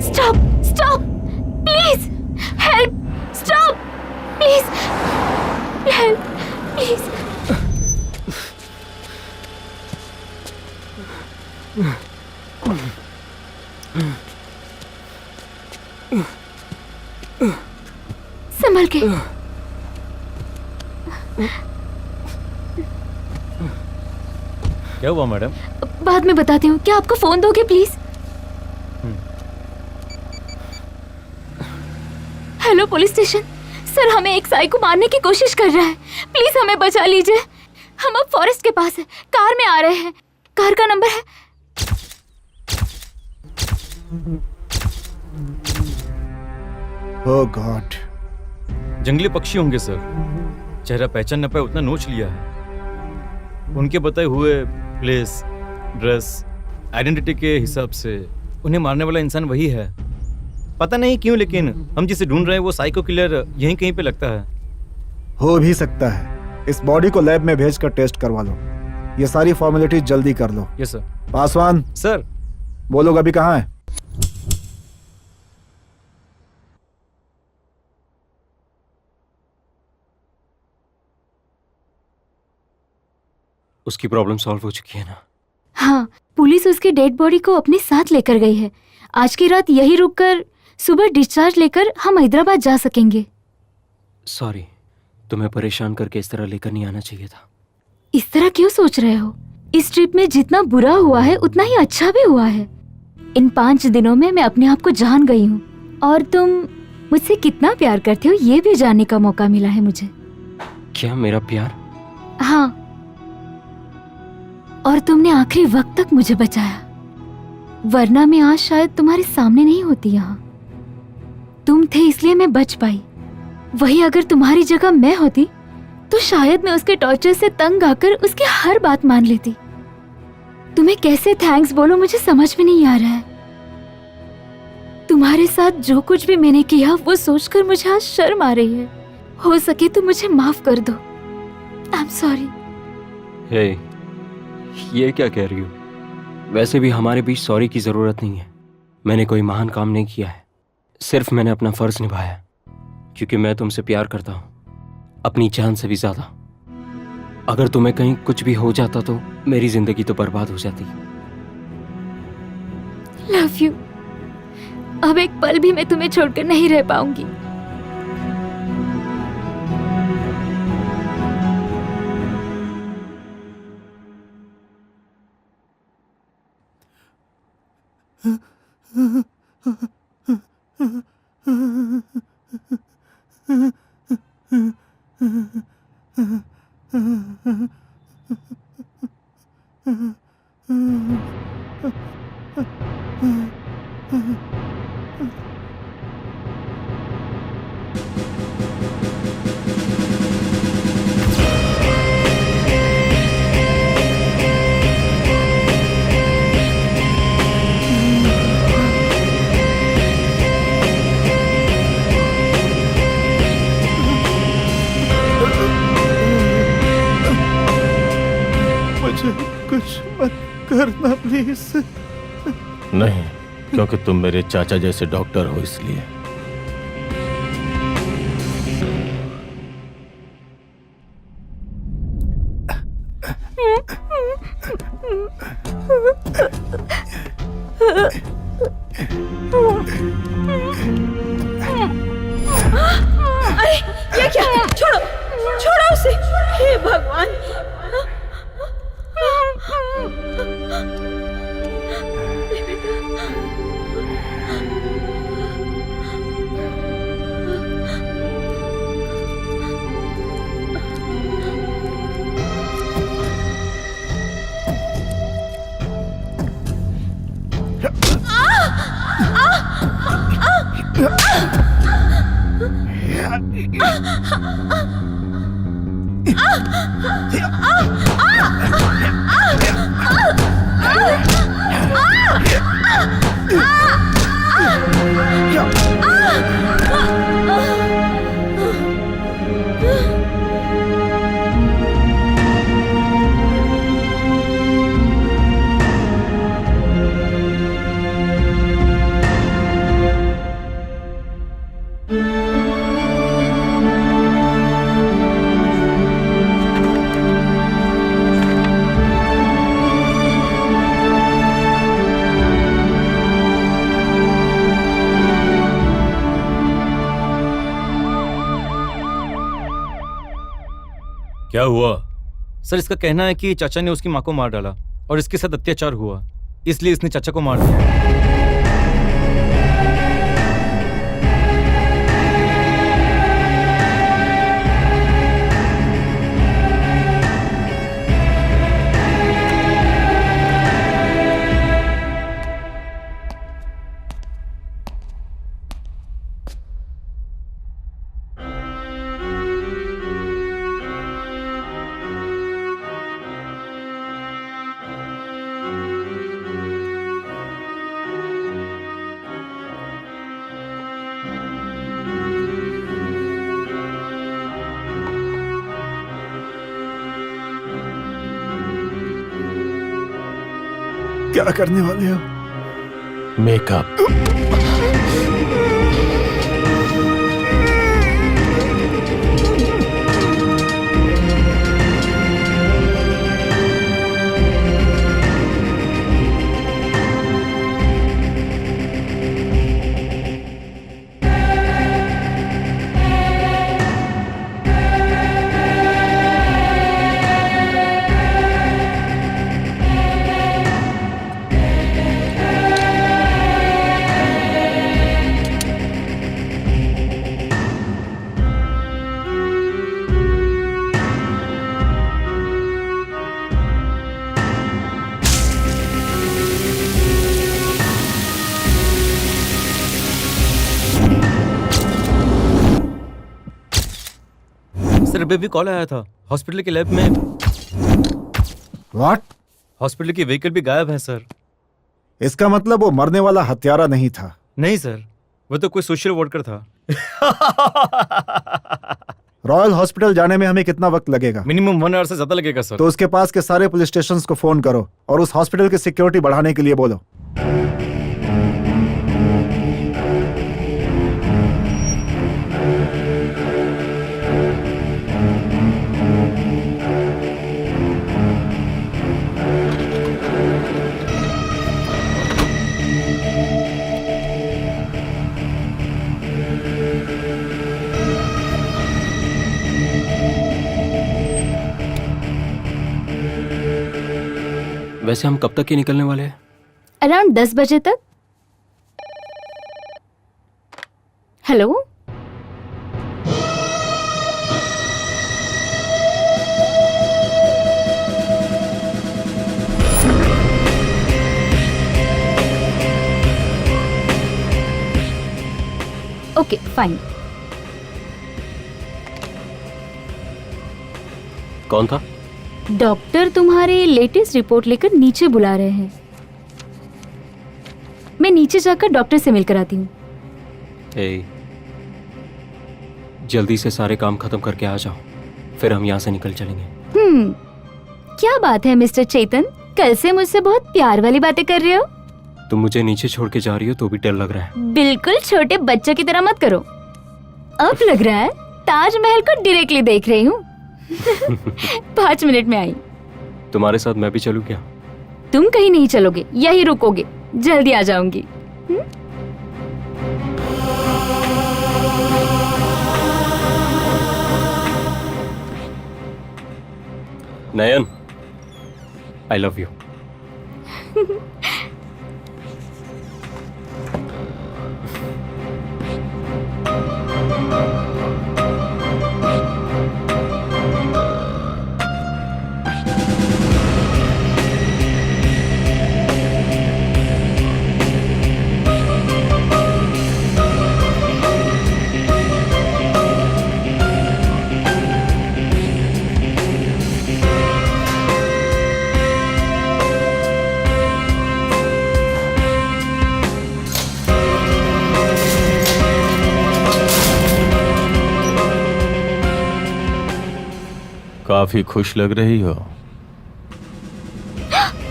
Stop! Stop! Please! Help! Stop! Please! Help! Please! संभल के। क्या हुआ मैडम? बाद में बताती हूँ। क्या आपका फोन दोगे please? Hello police station sir, हमें एक साइको मारने की कोशिश कर रहा है। प्लीज हमें बचा लीजिए। हम अब फॉरेस्ट के पास है, कार में आ रहे हैं। कार का नंबर है। ओह गॉड, जंगली पक्षी होंगे सर। चेहरा पहचान न पाए उतना नोच लिया है। उनके बताए हुए प्लेस, ड्रेस, आइडेंटिटी के हिसाब से उन्हें मारने वाला इंसान वही है। पता नहीं क्यों, लेकिन हम जिसे ढूंढ रहे हैं वो साइको किलर यहीं कहीं पे लगता है। हो भी सकता है। इस बॉडी को लैब में भेजकर टेस्ट करवा लो। ये सारी फॉर्मेलिटी जल्दी कर लो। Yes sir. पासवान, सर, वो लोग अभी कहाँ हैं? उसकी प्रॉब्लम सॉल्व हो चुकी है ना? हाँ, पुलिस उसकी डेड बॉडी को अपने साथ लेकर गई है। आज की रात यही रुककर सुबह डिस्चार्ज लेकर हम हैदराबाद जा सकेंगे। सॉरी, तुम्हें परेशान करके इस तरह लेकर नहीं आना चाहिए था। इस तरह क्यों सोच रहे हो? इस ट्रिप में जितना बुरा हुआ है उतना ही अच्छा भी हुआ है। इन 5 दिनों में मैं अपने आप को जान गई हूँ और तुम मुझसे कितना प्यार करते हो ये भी जानने का मौका मिला है मुझे। क्या मेरा प्यार? हाँ, और तुमने आखिरी वक्त तक मुझे बचाया, वरना मैं आज शायद तुम्हारे सामने नहीं होती यहाँ। तुम थे इसलिए मैं बच पाई। वही अगर तुम्हारी जगह मैं होती तो शायद मैं उसके टॉर्चर से तंग आकर उसकी हर बात मान लेती। तुम्हें कैसे थैंक्स बोलो मुझे समझ में नहीं आ रहा है। तुम्हारे साथ जो कुछ भी मैंने किया वो सोचकर मुझे आज शर्म आ रही है। हो सके तो मुझे माफ कर दो। आई एम सॉरी। हे, ये क्या कह रही हो? वैसे भी हमारे बीच सॉरी की जरूरत नहीं है। मैंने कोई महान काम नहीं किया है, सिर्फ मैंने अपना फर्ज निभाया क्योंकि मैं तुमसे प्यार करता हूँ, अपनी जान से भी ज्यादा। अगर तुम्हें कहीं कुछ भी हो जाता तो मेरी जिंदगी तो बर्बाद हो जाती। Love you. अब एक पल भी मैं तुम्हें छोड़कर नहीं रह पाऊंगी। मुझे कुछ मत करना प्लीज। नहीं, क्योंकि तुम मेरे चाचा जैसे डॉक्टर हो इसलिए। अरे ये क्या? छोड़ो छोड़ो उसे। हे भगवान। क्या हुआ? सर, इसका कहना है कि चाचा ने उसकी माँ को मार डाला और इसके साथ अत्याचार हुआ, इसलिए इसने चाचा को मार दिया। क्या करने वाले हो? मेकअप। सर अभी भी कॉल आया था, हॉस्पिटल के लैब में व्हाट? हॉस्पिटल की व्हीकल भी गायब है सर। इसका मतलब वो मरने वाला हत्यारा नहीं था। नहीं सर, वो तो कोई सोशल वर्कर था। रॉयल हॉस्पिटल जाने में हमें कितना वक्त लगेगा? मिनिमम 1 आवर से ज्यादा लगेगा सर। तो उसके पास के सारे पुलिस स्टेशंस को फोन करो और उस हॉस्पिटल की सिक्योरिटी बढ़ाने के लिए बोलो। वैसे हम कब तक ही निकलने वाले हैं? अराउंड 10 बजे तक। Hello, okay fine. कौन था? डॉक्टर तुम्हारे लेटेस्ट रिपोर्ट लेकर नीचे बुला रहे हैं। मैं नीचे जाकर डॉक्टर से मिलकर आती हूँ। ए, जल्दी से सारे काम खत्म करके आ जाओ, फिर हम यहाँ से निकल चलेंगे। क्या बात है मिस्टर चेतन, कल से मुझसे बहुत प्यार वाली बातें कर रहे हो। तुम मुझे नीचे छोड़ के जा रही हो तो भी डर लग रहा है। बिल्कुल छोटे बच्चों की तरह मत करो। अब लग रहा है ताजमहल को डायरेक्टली देख रही हूँ। 5 मिनट में आई। तुम्हारे साथ मैं भी चलूं क्या? तुम कहीं नहीं चलोगे, यही रुकोगे। जल्दी आ जाऊंगी। नयन, आई लव यू। काफी खुश लग रही हो।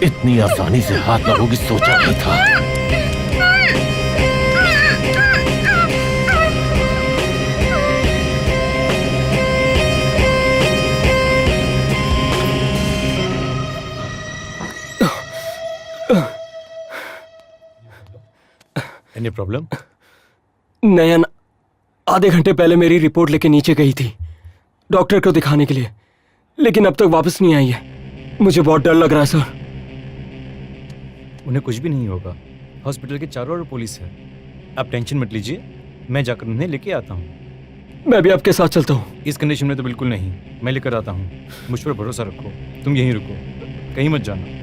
इतनी आसानी से हाथ लगोगी सोचा नहीं था। Any problem? नयन आधे घंटे पहले मेरी रिपोर्ट लेके नीचे गई थी डॉक्टर को दिखाने के लिए, लेकिन अब तक वापस नहीं आई है। मुझे बहुत डर लग रहा है सर। उन्हें कुछ भी नहीं होगा, हॉस्पिटल के चारों ओर पुलिस है। आप टेंशन मत लीजिए, मैं जाकर उन्हें लेके आता हूँ। मैं भी आपके साथ चलता हूँ। इस कंडीशन में तो बिल्कुल नहीं, मैं लेकर आता हूँ। मुझ पर भरोसा रखो, तुम यहीं रुको, कहीं मत जाना।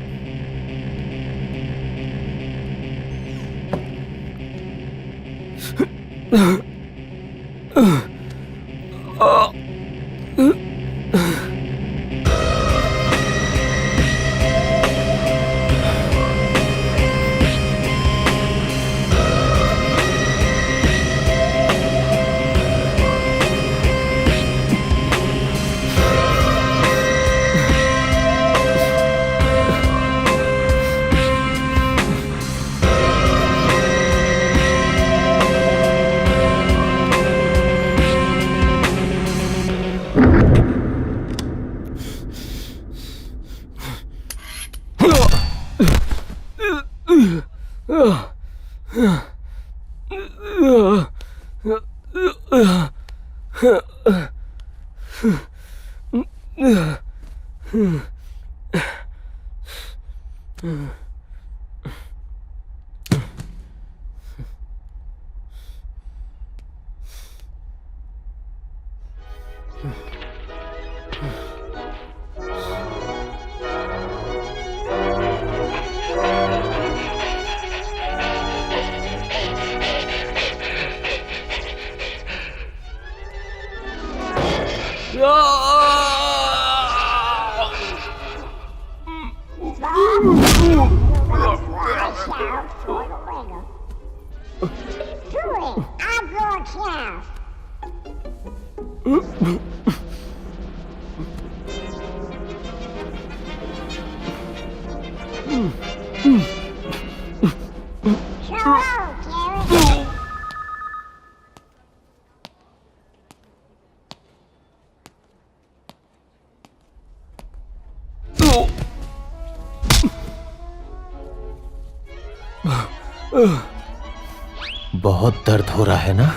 बहुत दर्द हो रहा है ना?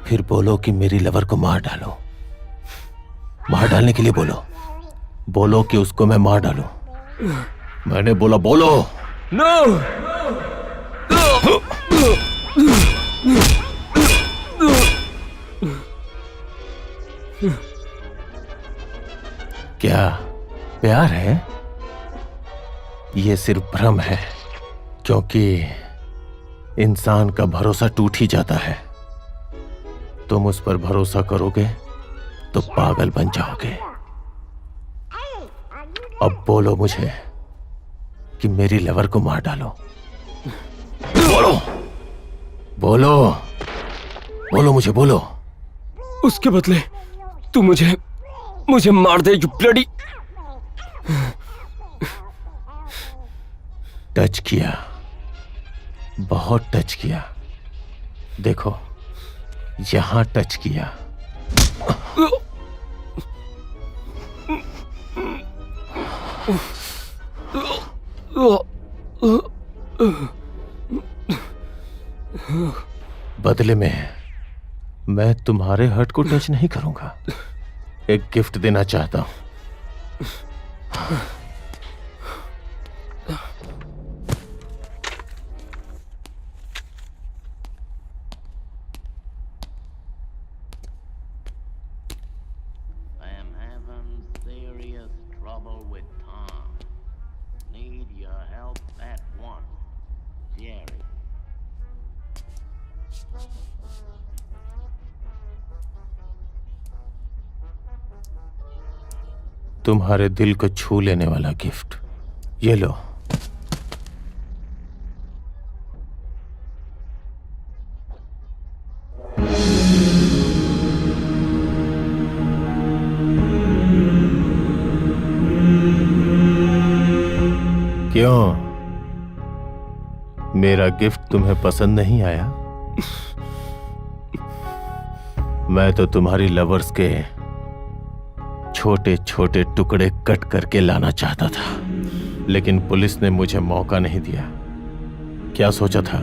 फिर बोलो कि मेरी लवर को मार डालो। मार डालने के लिए बोलो। बोलो कि उसको मैं मार डालूं। मैंने बोला बोलो। नो। क्या प्यार है? ये सिर्फ भ्रम है, क्योंकि इंसान का भरोसा टूट ही जाता है। तुम उस पर भरोसा करोगे तो पागल बन जाओगे। अब बोलो मुझे कि मेरी लवर को मार डालो। बोलो बोलो बोलो, मुझे बोलो। उसके बदले तू मुझे मार दे, यू ब्लडी। टच किया, बहुत टच किया। देखो, यहां टच किया। बदले में मैं तुम्हारे हर्ट को टच नहीं करूंगा। एक गिफ्ट देना चाहता हूं। I am having serious trouble with Tom. Need your help at once. Jerry. तुम्हारे दिल को छू लेने वाला गिफ्ट, ये लो। क्यों, मेरा गिफ्ट तुम्हें पसंद नहीं आया? मैं तो तुम्हारी लवर्स के छोटे छोटे टुकड़े कट करके लाना चाहता था, लेकिन पुलिस ने मुझे मौका नहीं दिया। क्या सोचा था,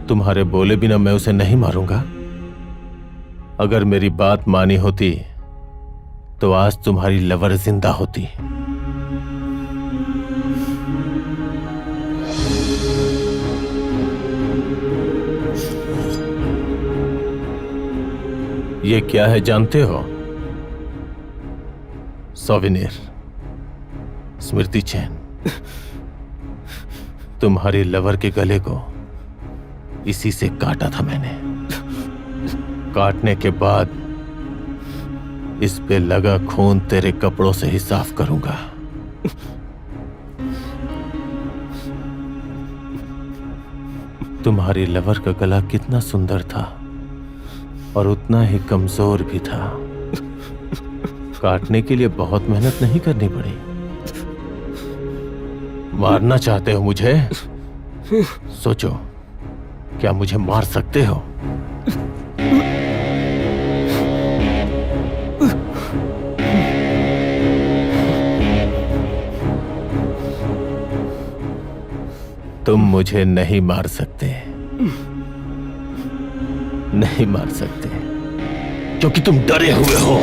तुम्हारे बोले बिना मैं उसे नहीं मारूंगा? अगर मेरी बात मानी होती तो आज तुम्हारी लवर जिंदा होती। ये क्या है जानते हो? सोवेनिर, स्मृति चैन। तुम्हारी लवर के गले को इसी से काटा था मैंने। काटने के बाद इस पे लगा खून तेरे कपड़ों से ही साफ करूंगा। तुम्हारी लवर का गला कितना सुंदर था और उतना ही कमजोर भी था। काटने के लिए बहुत मेहनत नहीं करनी पड़ी। मारना चाहते हो मुझे? सोचो, क्या मुझे मार सकते हो? तुम मुझे नहीं मार सकते, नहीं मार सकते, क्योंकि तुम डरे हुए हो।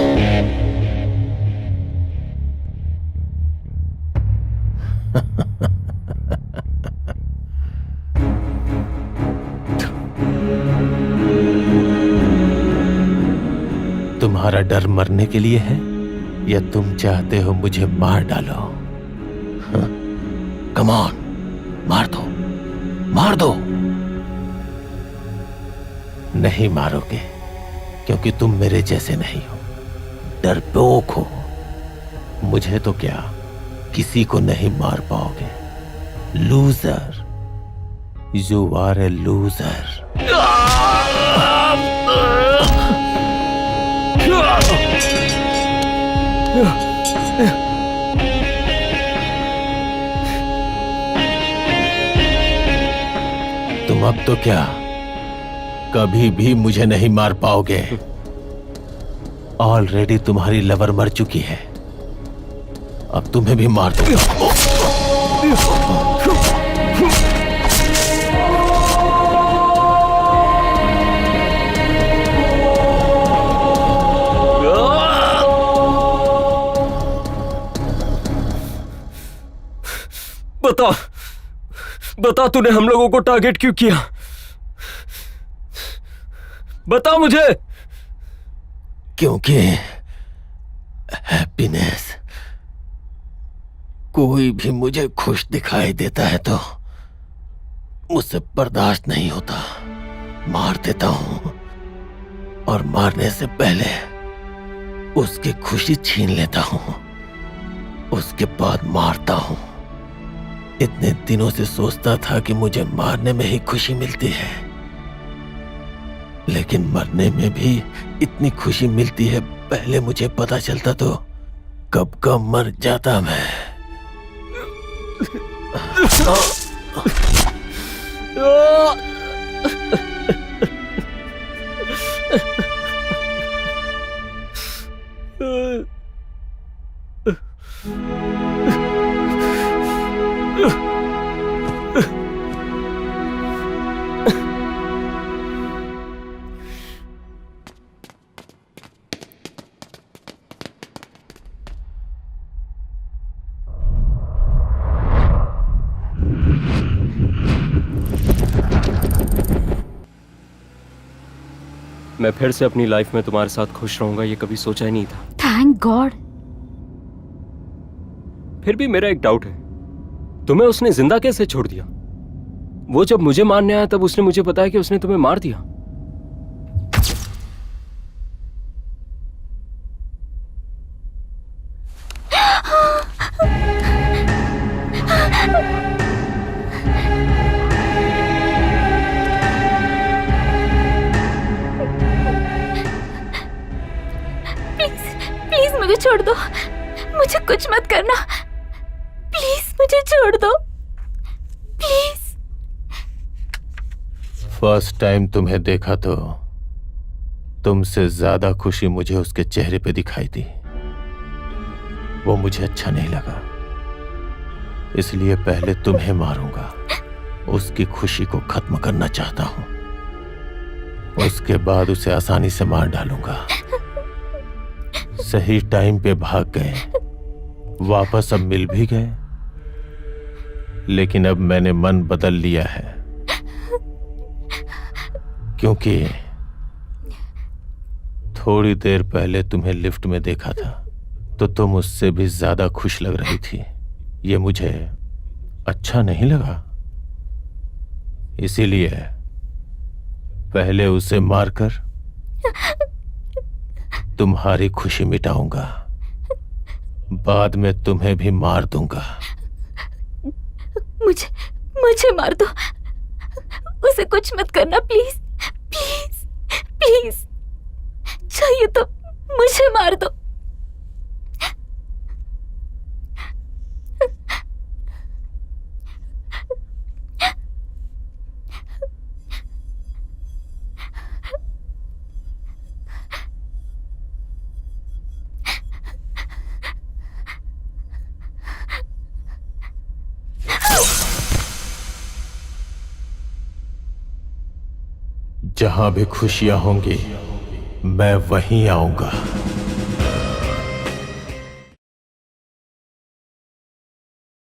तुम्हारा डर मरने के लिए है या तुम चाहते हो मुझे मार डालो? कम ऑन, मार दो, मार दो। नहीं मारोगे क्योंकि तुम मेरे जैसे नहीं हो, डरपोक हो। मुझे तो क्या, किसी को नहीं मार पाओगे। Loser, you are a loser. तुम अब तो क्या, कभी भी मुझे नहीं मार पाओगे। ऑलरेडी तुम्हारी लवर मर चुकी है, अब तुम्हें भी मार दूंगा। बता बता, तूने हम लोगों को टारगेट क्यों किया? बता मुझे। क्योंकि हैप्पीनेस, कोई भी मुझे खुश दिखाई देता है तो मुझसे बर्दाश्त नहीं होता, मार देता हूं। और मारने से पहले उसकी खुशी छीन लेता हूं, उसके बाद मारता हूं। इतने दिनों से सोचता था कि मुझे मारने में ही खुशी मिलती है, लेकिन मरने में भी इतनी खुशी मिलती है, पहले मुझे पता चलता तो कब का मर जाता मैं। मैं फिर से अपनी लाइफ में तुम्हारे साथ खुश रहूंगा, ये कभी सोचा ही नहीं था। Thank God. फिर भी मेरा एक डाउट है, तुम्हें उसने जिंदा कैसे छोड़ दिया? वो जब मुझे मारने आया तब उसने मुझे बताया कि उसने तुम्हें मार दिया। प्लीज मुझे छोड़ दो, मुझे कुछ मत करना, प्लीज मुझे छोड़ दो, प्लीज। फर्स्ट टाइम तुम्हें देखा तो तुमसे ज्यादा खुशी मुझे उसके चेहरे पे दिखाई दी। वो मुझे अच्छा नहीं लगा, इसलिए पहले तुम्हें मारूंगा, उसकी खुशी को खत्म करना चाहता हूं, उसके बाद उसे आसानी से मार डालूंगा। सही टाइम पे भाग गए, वापस अब मिल भी गए, लेकिन अब मैंने मन बदल लिया है, क्योंकि थोड़ी देर पहले तुम्हें लिफ्ट में देखा था तो तुम उससे भी ज्यादा खुश लग रही थी। ये मुझे अच्छा नहीं लगा, इसीलिए पहले उसे मारकर तुम्हारी खुशी मिटाऊंगा, बाद में तुम्हें भी मार दूंगा। मुझे मार दो, उसे कुछ मत करना, प्लीज प्लीज प्लीज, चाहिए तो मुझे मार दो। जहां भी खुशियां होंगी मैं वहीं आऊंगा।